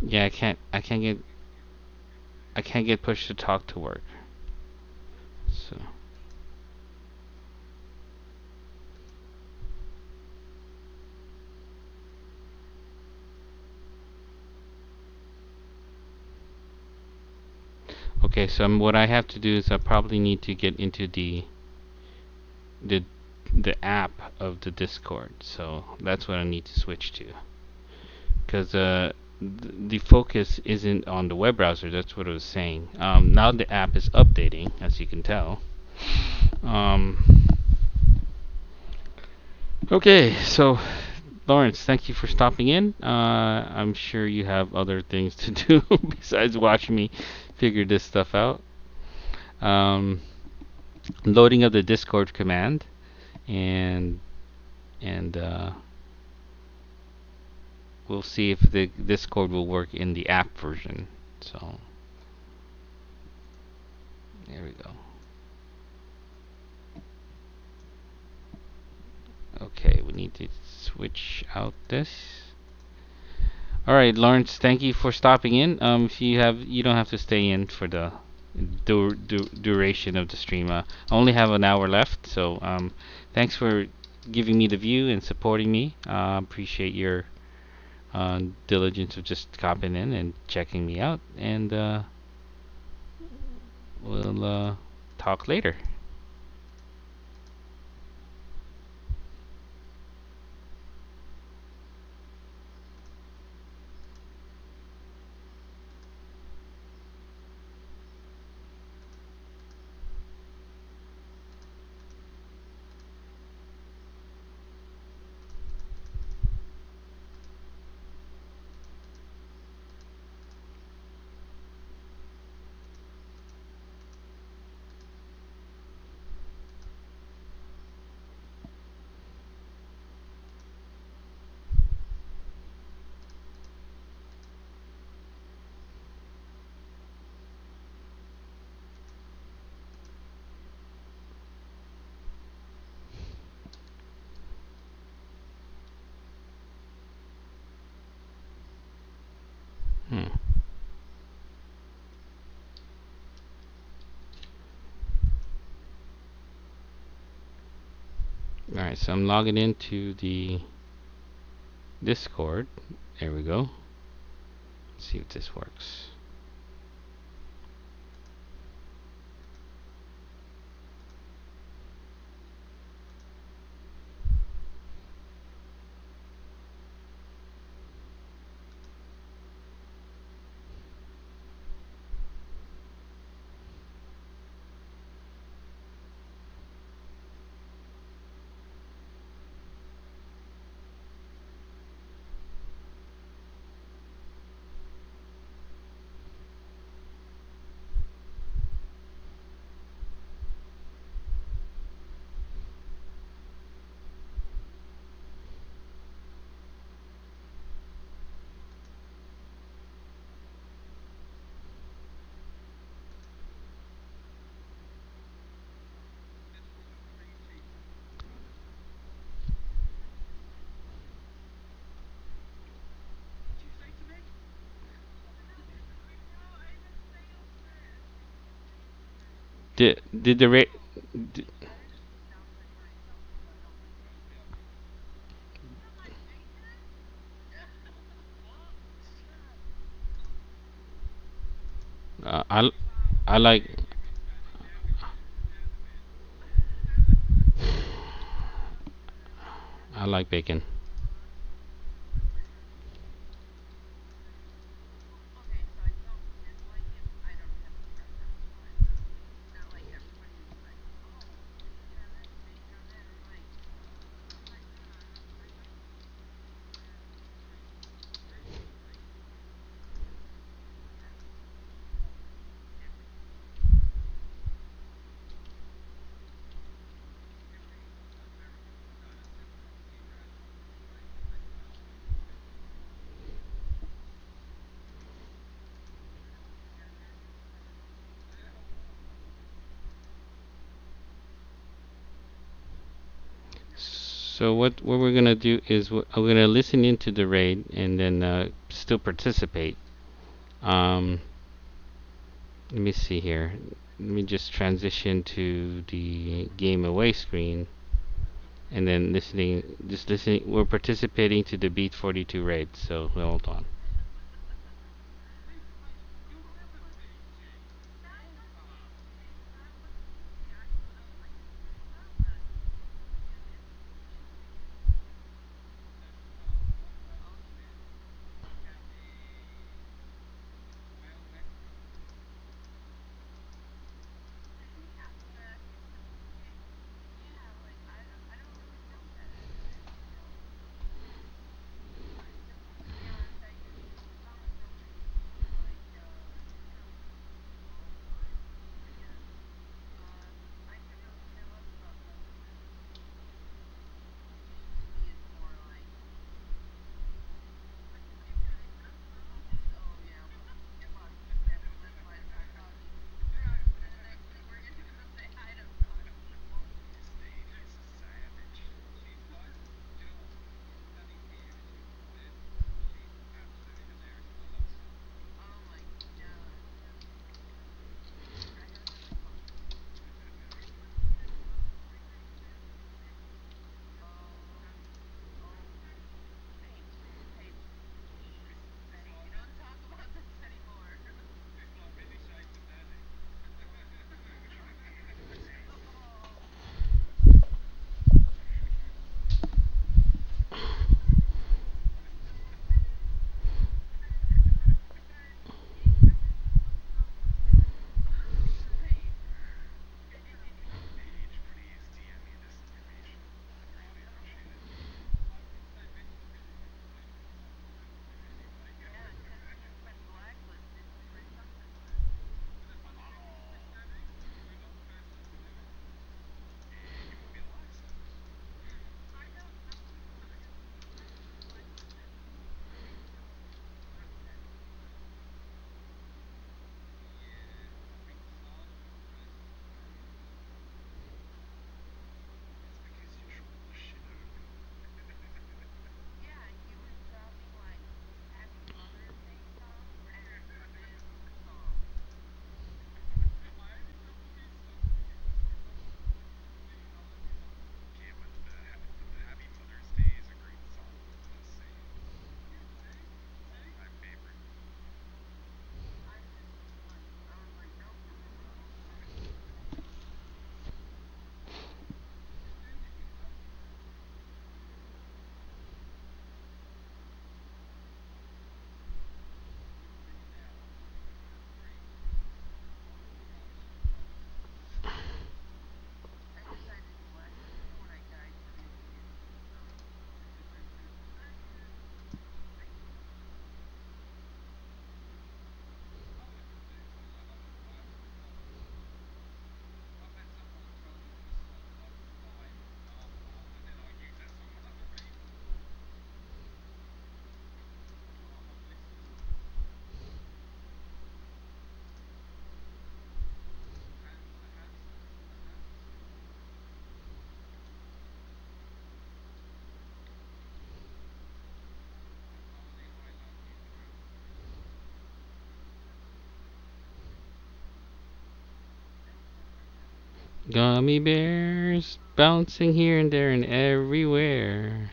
Yeah, I can't get push to talk to work. So okay, so what I have to do is I probably need to get into the app of the Discord. So that's what I need to switch to, because the focus isn't on the web browser. That's what I was saying. Now the app is updating, as you can tell. Okay, so Lawrence, thank you for stopping in. I'm sure you have other things to do besides watching me figure this stuff out. Loading of the Discord command, and we'll see if the Discord will work in the app version. So there we go. Okay, we need to switch out this. Alright, Lawrence, thank you for stopping in. If you don't have to stay in for the duration of the stream. I only have an hour left, so thanks for giving me the view and supporting me. Appreciate your diligence of just stopping in and checking me out. And we'll talk later. Hmm. Alright, so I'm logging into the Discord. There we go. Let's see if this works. Did the rate? Uh, I I like I like bacon. So what we're gonna do is I'm gonna listen into the raid and then still participate. Um, Let me see here. Let me just transition to the game away screen and then just listening. We're participating to the Beat 42 raid. So hold on. Gummy bears bouncing here and there and everywhere.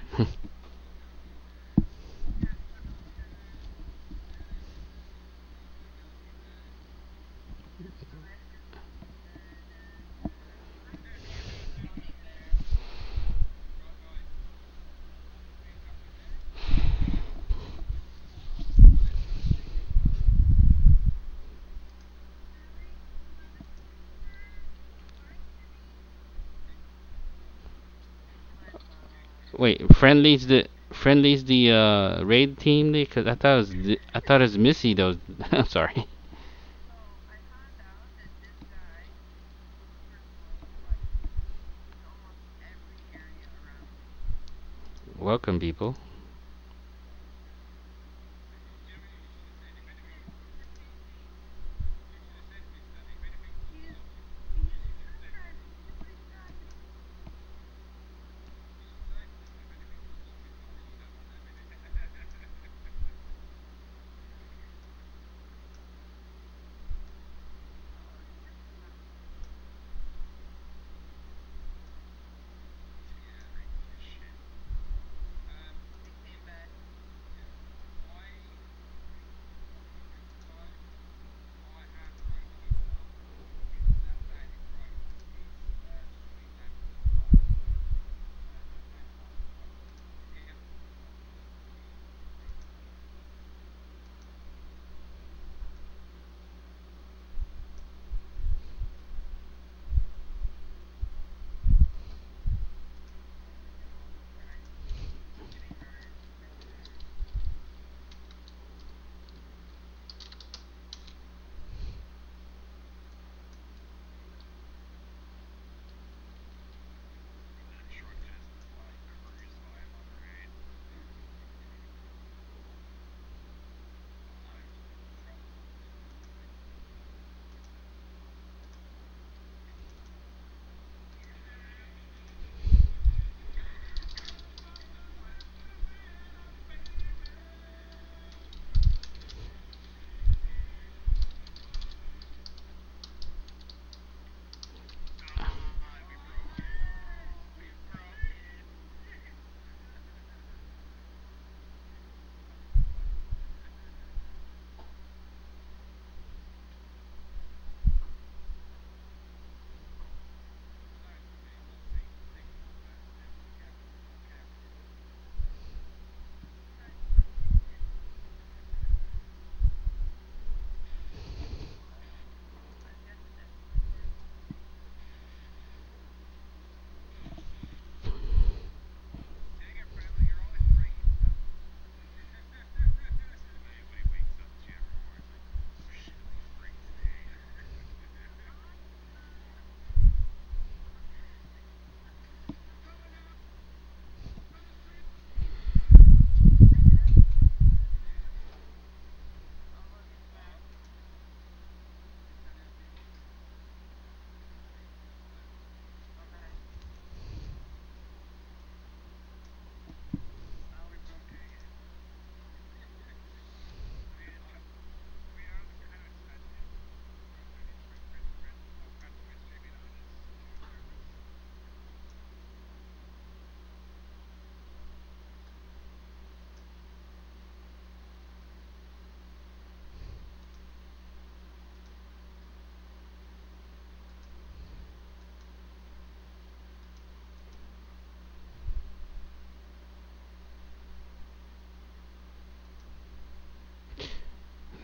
Wait, friendly's the raid team? Because I thought it was Missy. Those. I'm sorry. Welcome, people.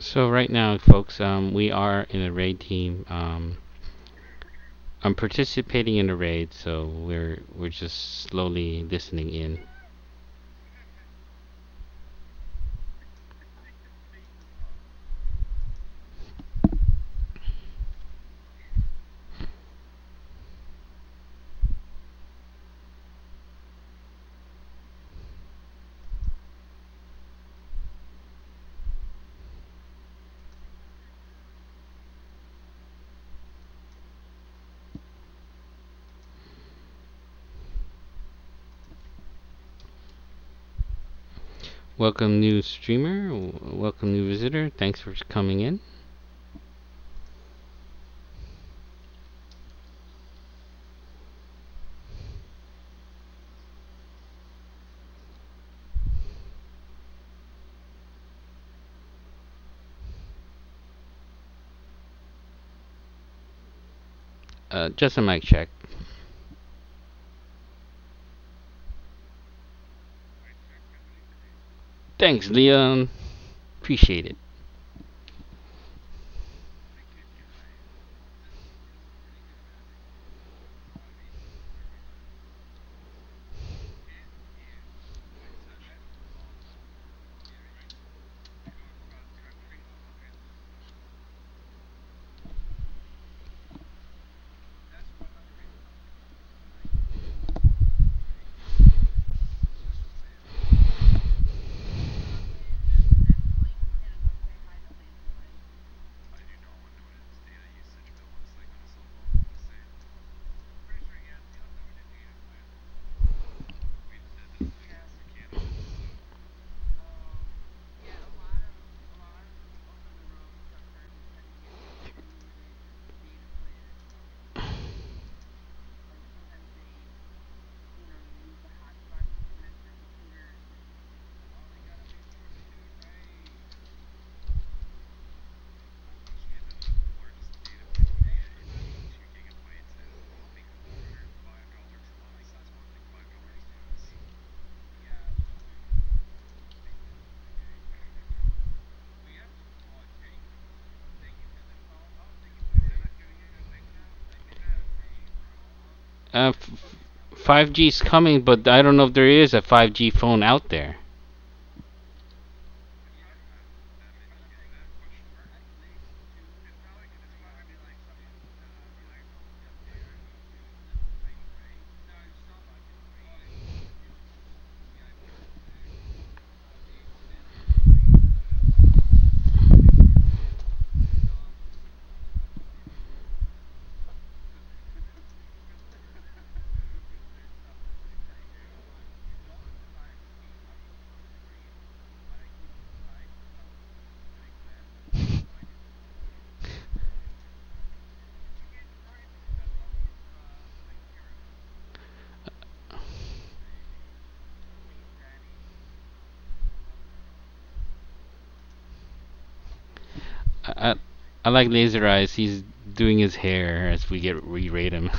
So right now, folks, we are in a raid team. I'm participating in a raid, so we're just slowly listening in. Welcome, new streamer. Welcome, new visitor. Thanks for coming in. Just a mic check. Thanks, Leon. Appreciate it. Uh, 5G is coming, but I don't know if there is a 5G phone out there. I, I, I like Laser Eyes. He's doing his hair as we get re-rate him.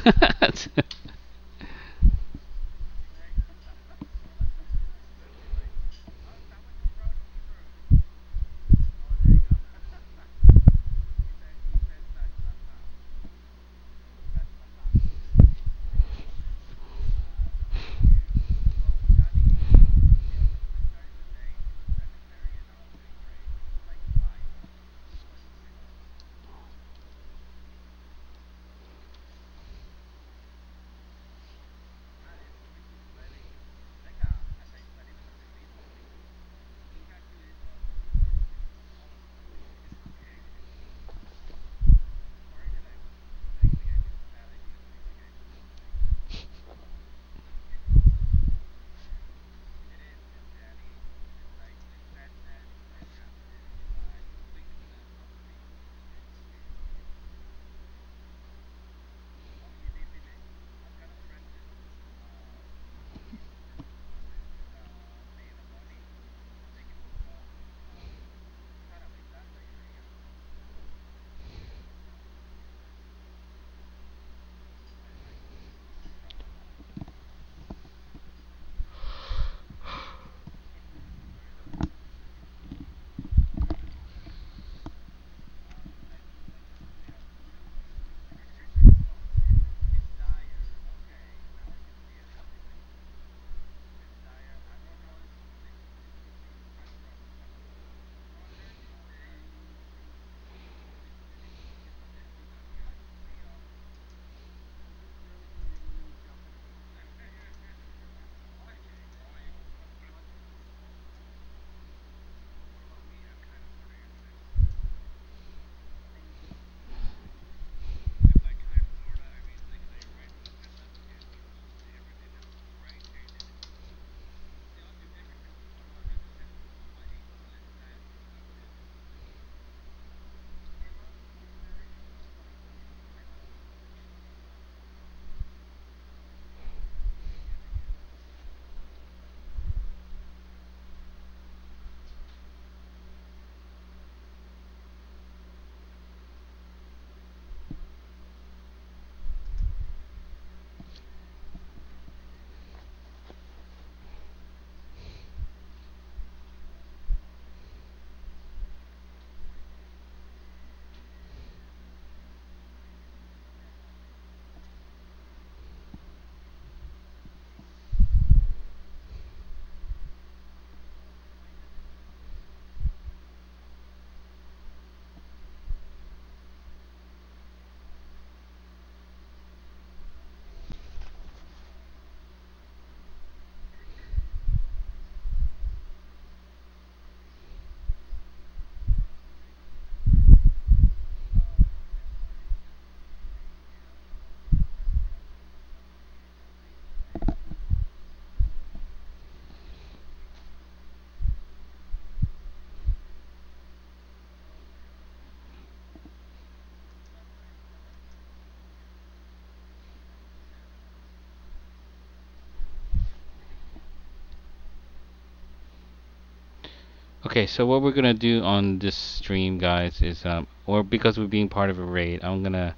Okay, so what we're gonna do on this stream, guys, is or because we're being part of a raid, I'm gonna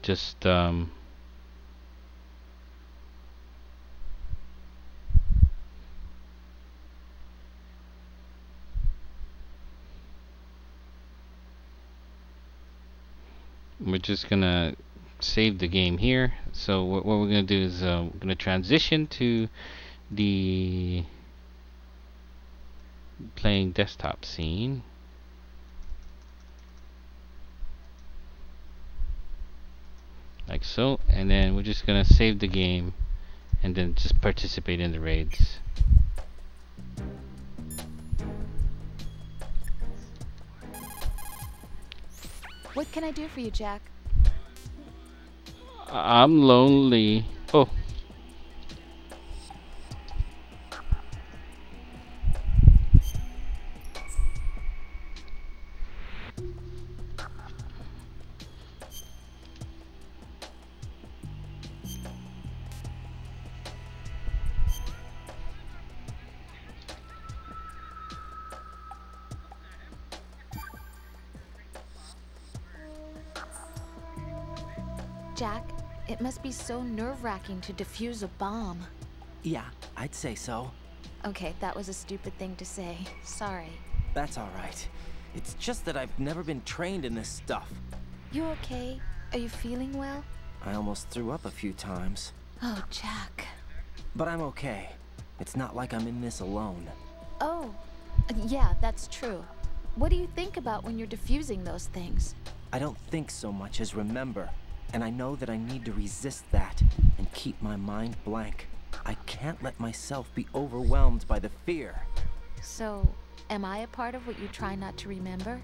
just we're just gonna save the game here. So what we're gonna do is we're gonna transition to the playing desktop scene. Like so, and then we're just gonna save the game and then just participate in the raids. What can I do for you, Jack? I'm lonely. Oh. Jack, it must be so nerve-wracking to defuse a bomb. Yeah, I'd say so. Okay, that was a stupid thing to say. Sorry. That's all right. It's just that I've never been trained in this stuff. You okay? Are you feeling well? I almost threw up a few times. Oh, Jack. But I'm okay. It's not like I'm in this alone. Oh, yeah, that's true. What do you think about when you're defusing those things? I don't think so much as remember. And I know that I need to resist that and keep my mind blank. I can't let myself be overwhelmed by the fear. So, am I a part of what you try not to remember?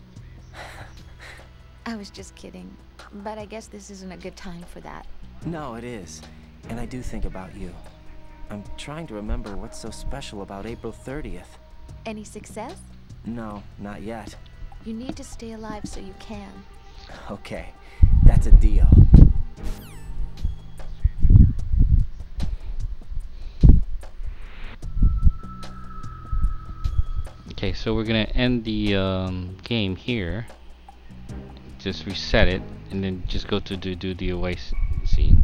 I was just kidding, but I guess this isn't a good time for that. No, it is. And I do think about you. I'm trying to remember what's so special about April 30th. Any success? No, not yet. You need to stay alive so you can. Okay, that's a deal. Okay, so we're gonna end the game here. Just reset it, and then just go to do the away scene.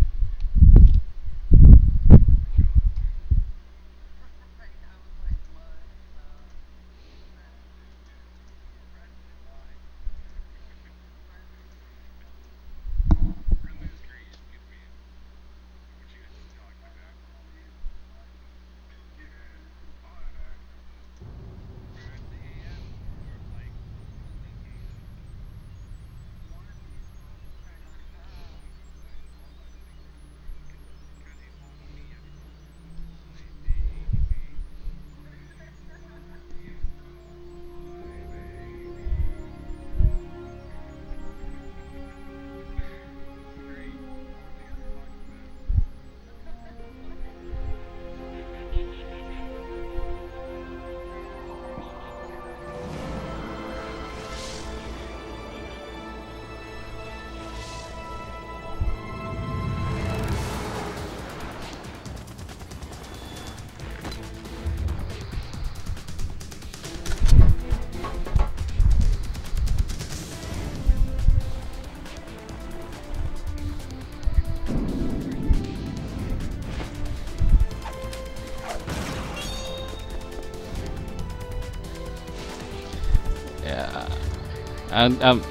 Yeah, and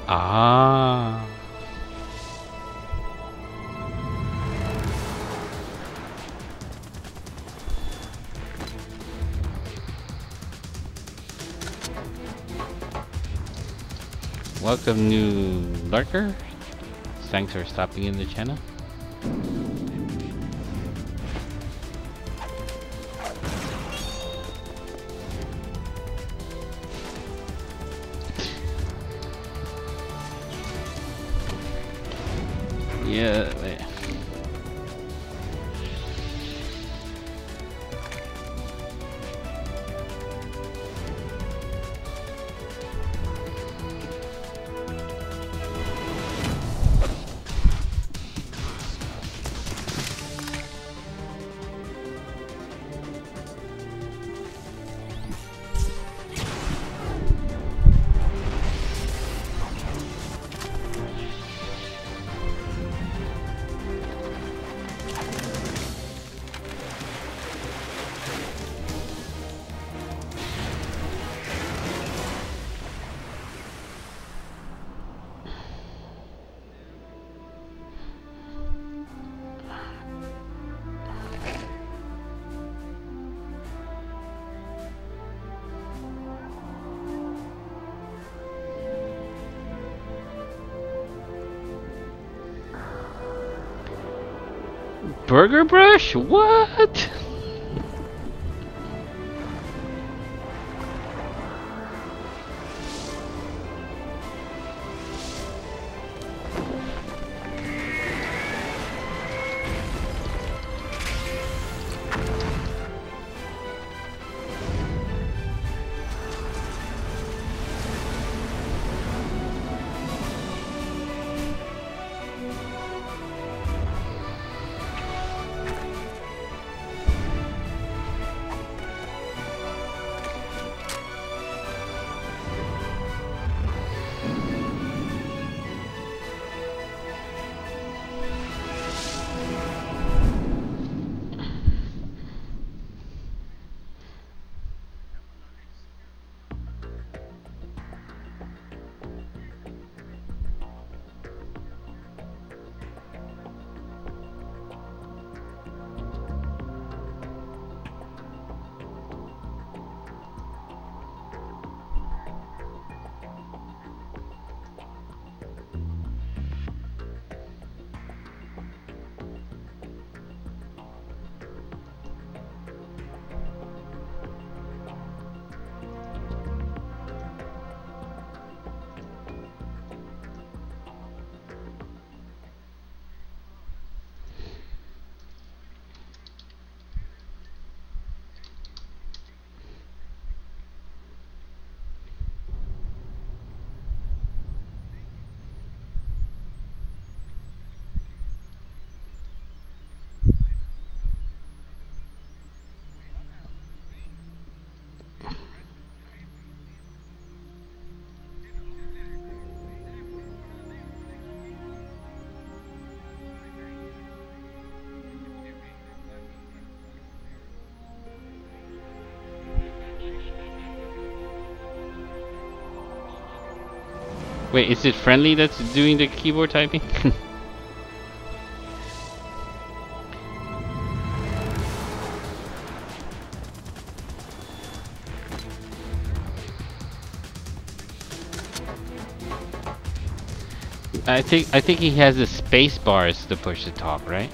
Ah. Welcome, new lurker. Thanks for stopping in the channel. Yeah. Burger Brush? What? Wait, is it Friendly that's doing the keyboard typing? I think he has the space bars to push the top, right?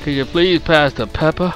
Could you please pass the pepper?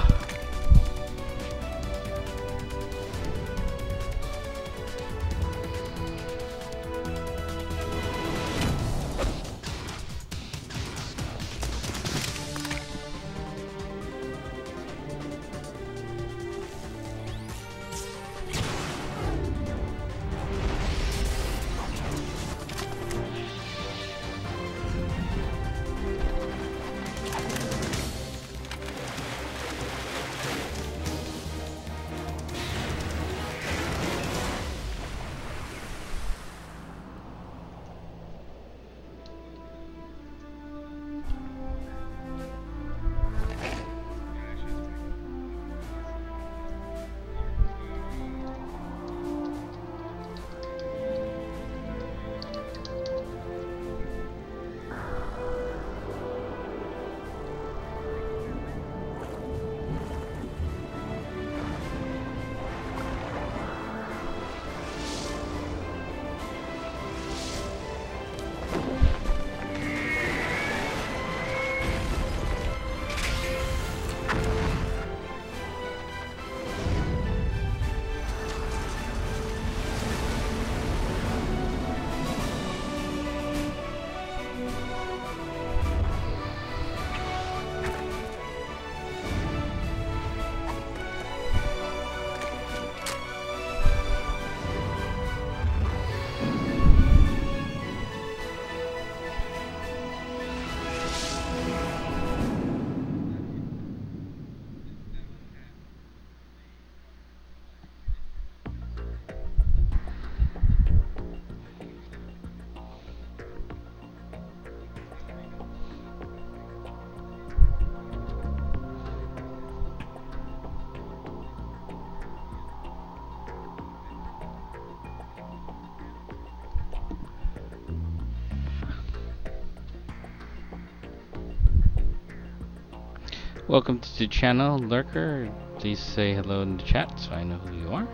Welcome to the channel, Lurker. Please say hello in the chat so I know who you are.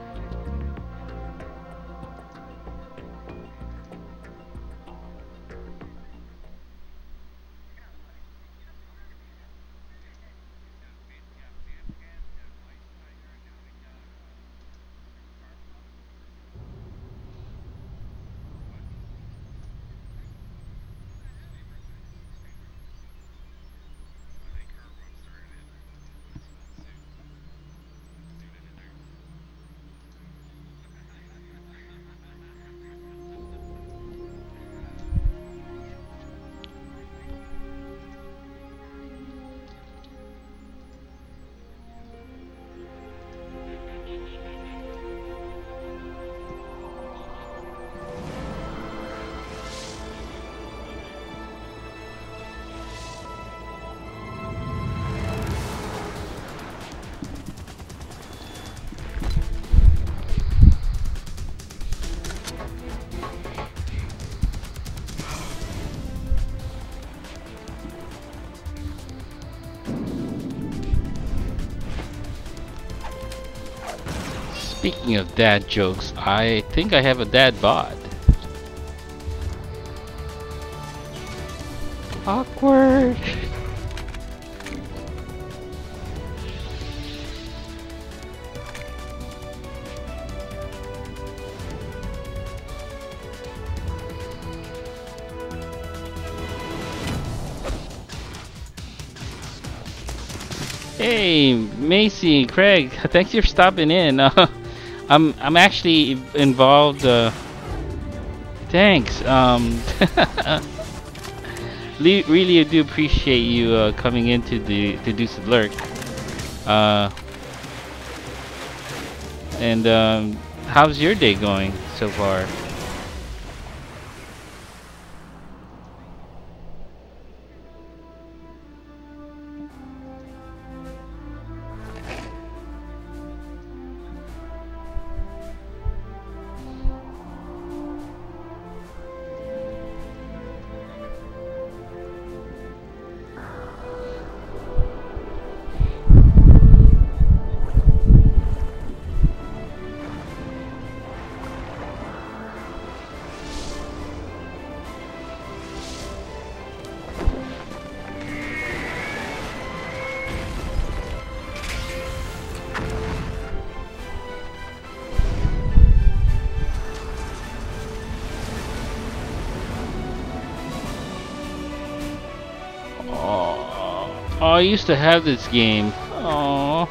Speaking of dad jokes, I think I have a dad bod. Awkward. Hey, Macy, Craig, thanks for stopping in. I'm actually involved. Thanks. Really, I do appreciate you coming in to do some lurk. And how's your day going so far? Oh, I used to have this game. Aww.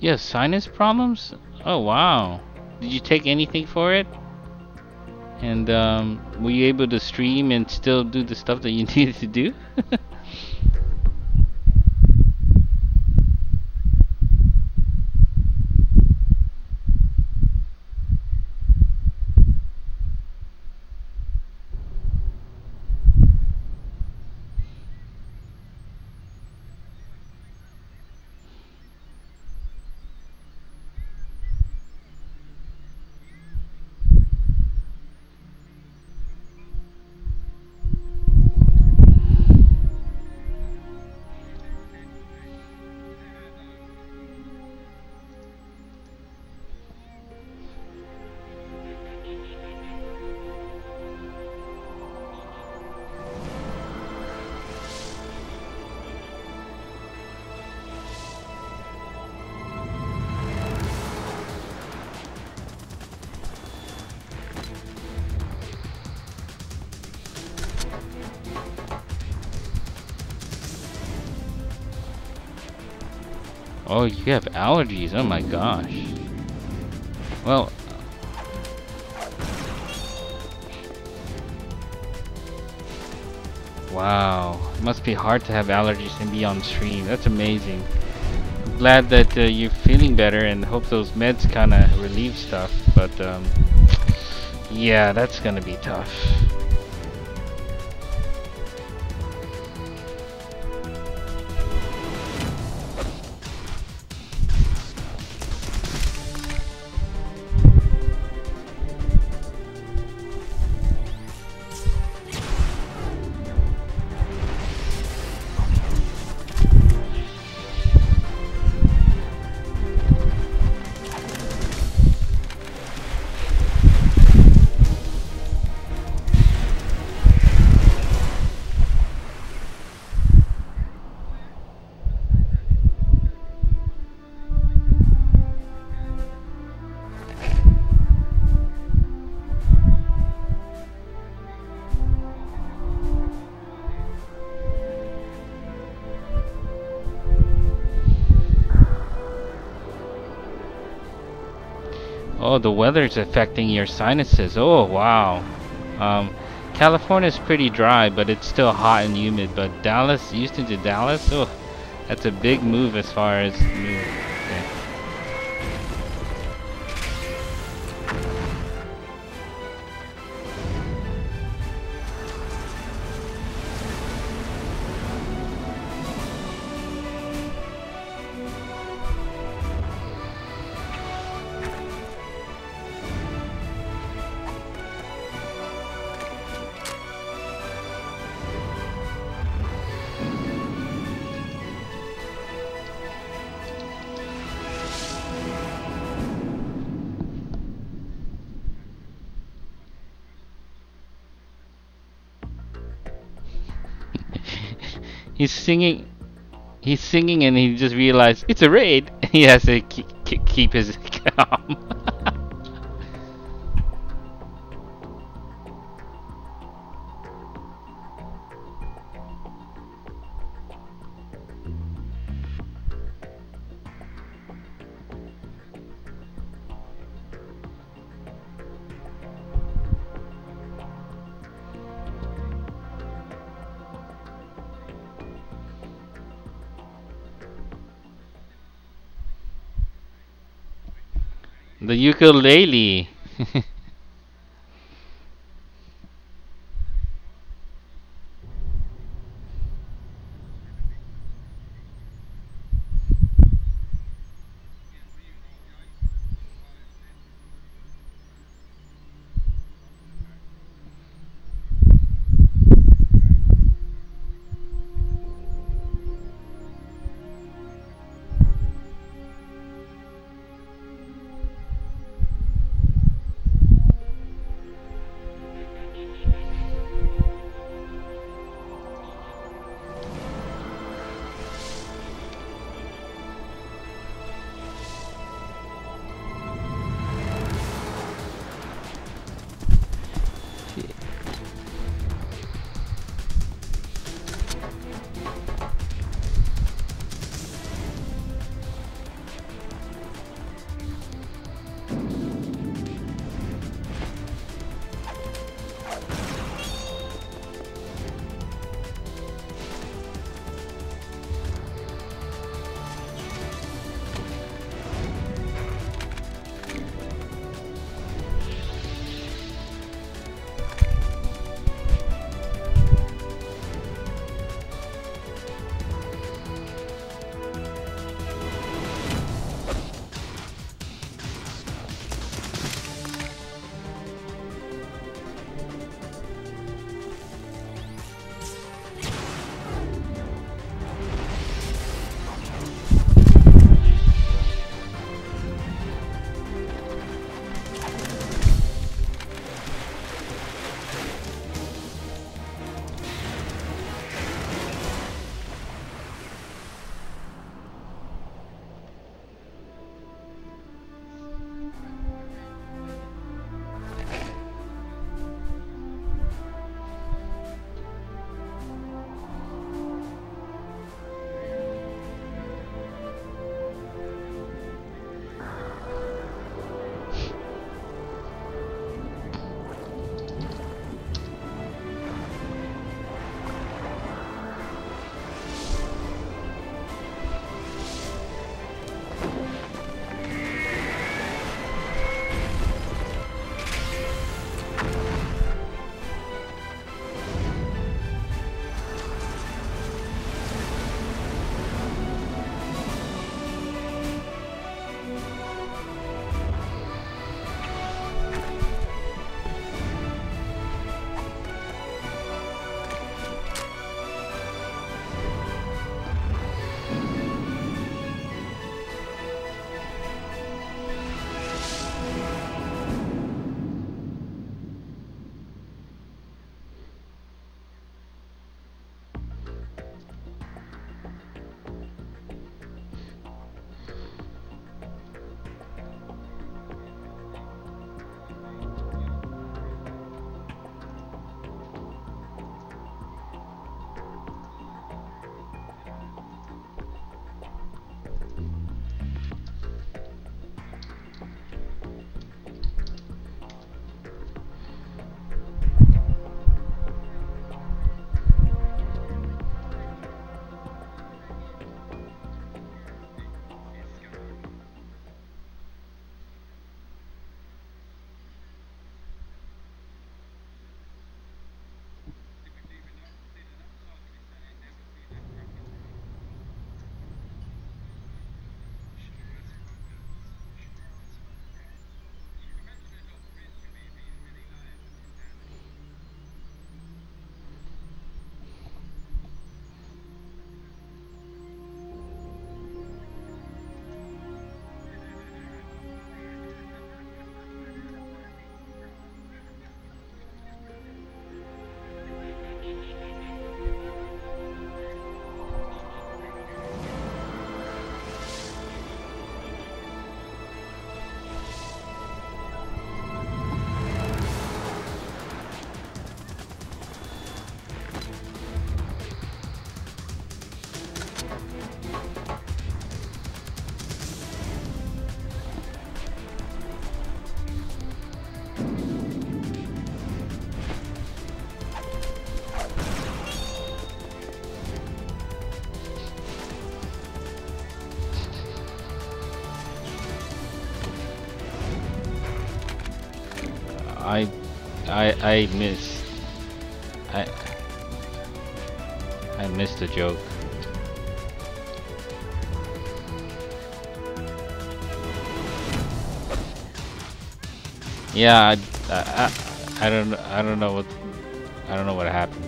You have sinus problems? Oh wow. Did you take anything for it? And were you able to stream and still do the stuff that you needed to do? Oh, you have allergies. Oh my gosh. Well. Wow. It must be hard to have allergies and be on stream. That's amazing. I'm glad that you're feeling better and hope those meds kind of relieve stuff. But, yeah, that's gonna be tough. Oh, the weather's affecting your sinuses. Oh, wow. California's pretty dry, but it's still hot and humid. But Dallas, Houston to Dallas, oh, that's a big move as far as move. Okay. He's singing and he just realized it's a raid. He has to keep his calm. The ukulele. I missed. I missed the joke. Yeah, I don't know what happened.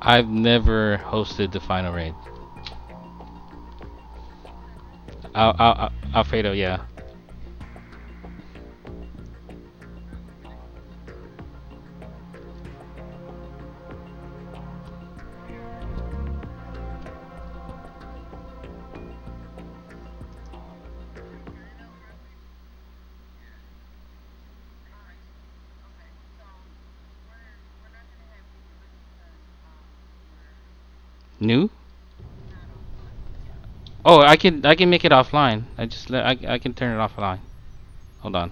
I've never hosted the final raid. Alfredo, yeah. New? Oh, I can make it offline. I can turn it offline. Hold on.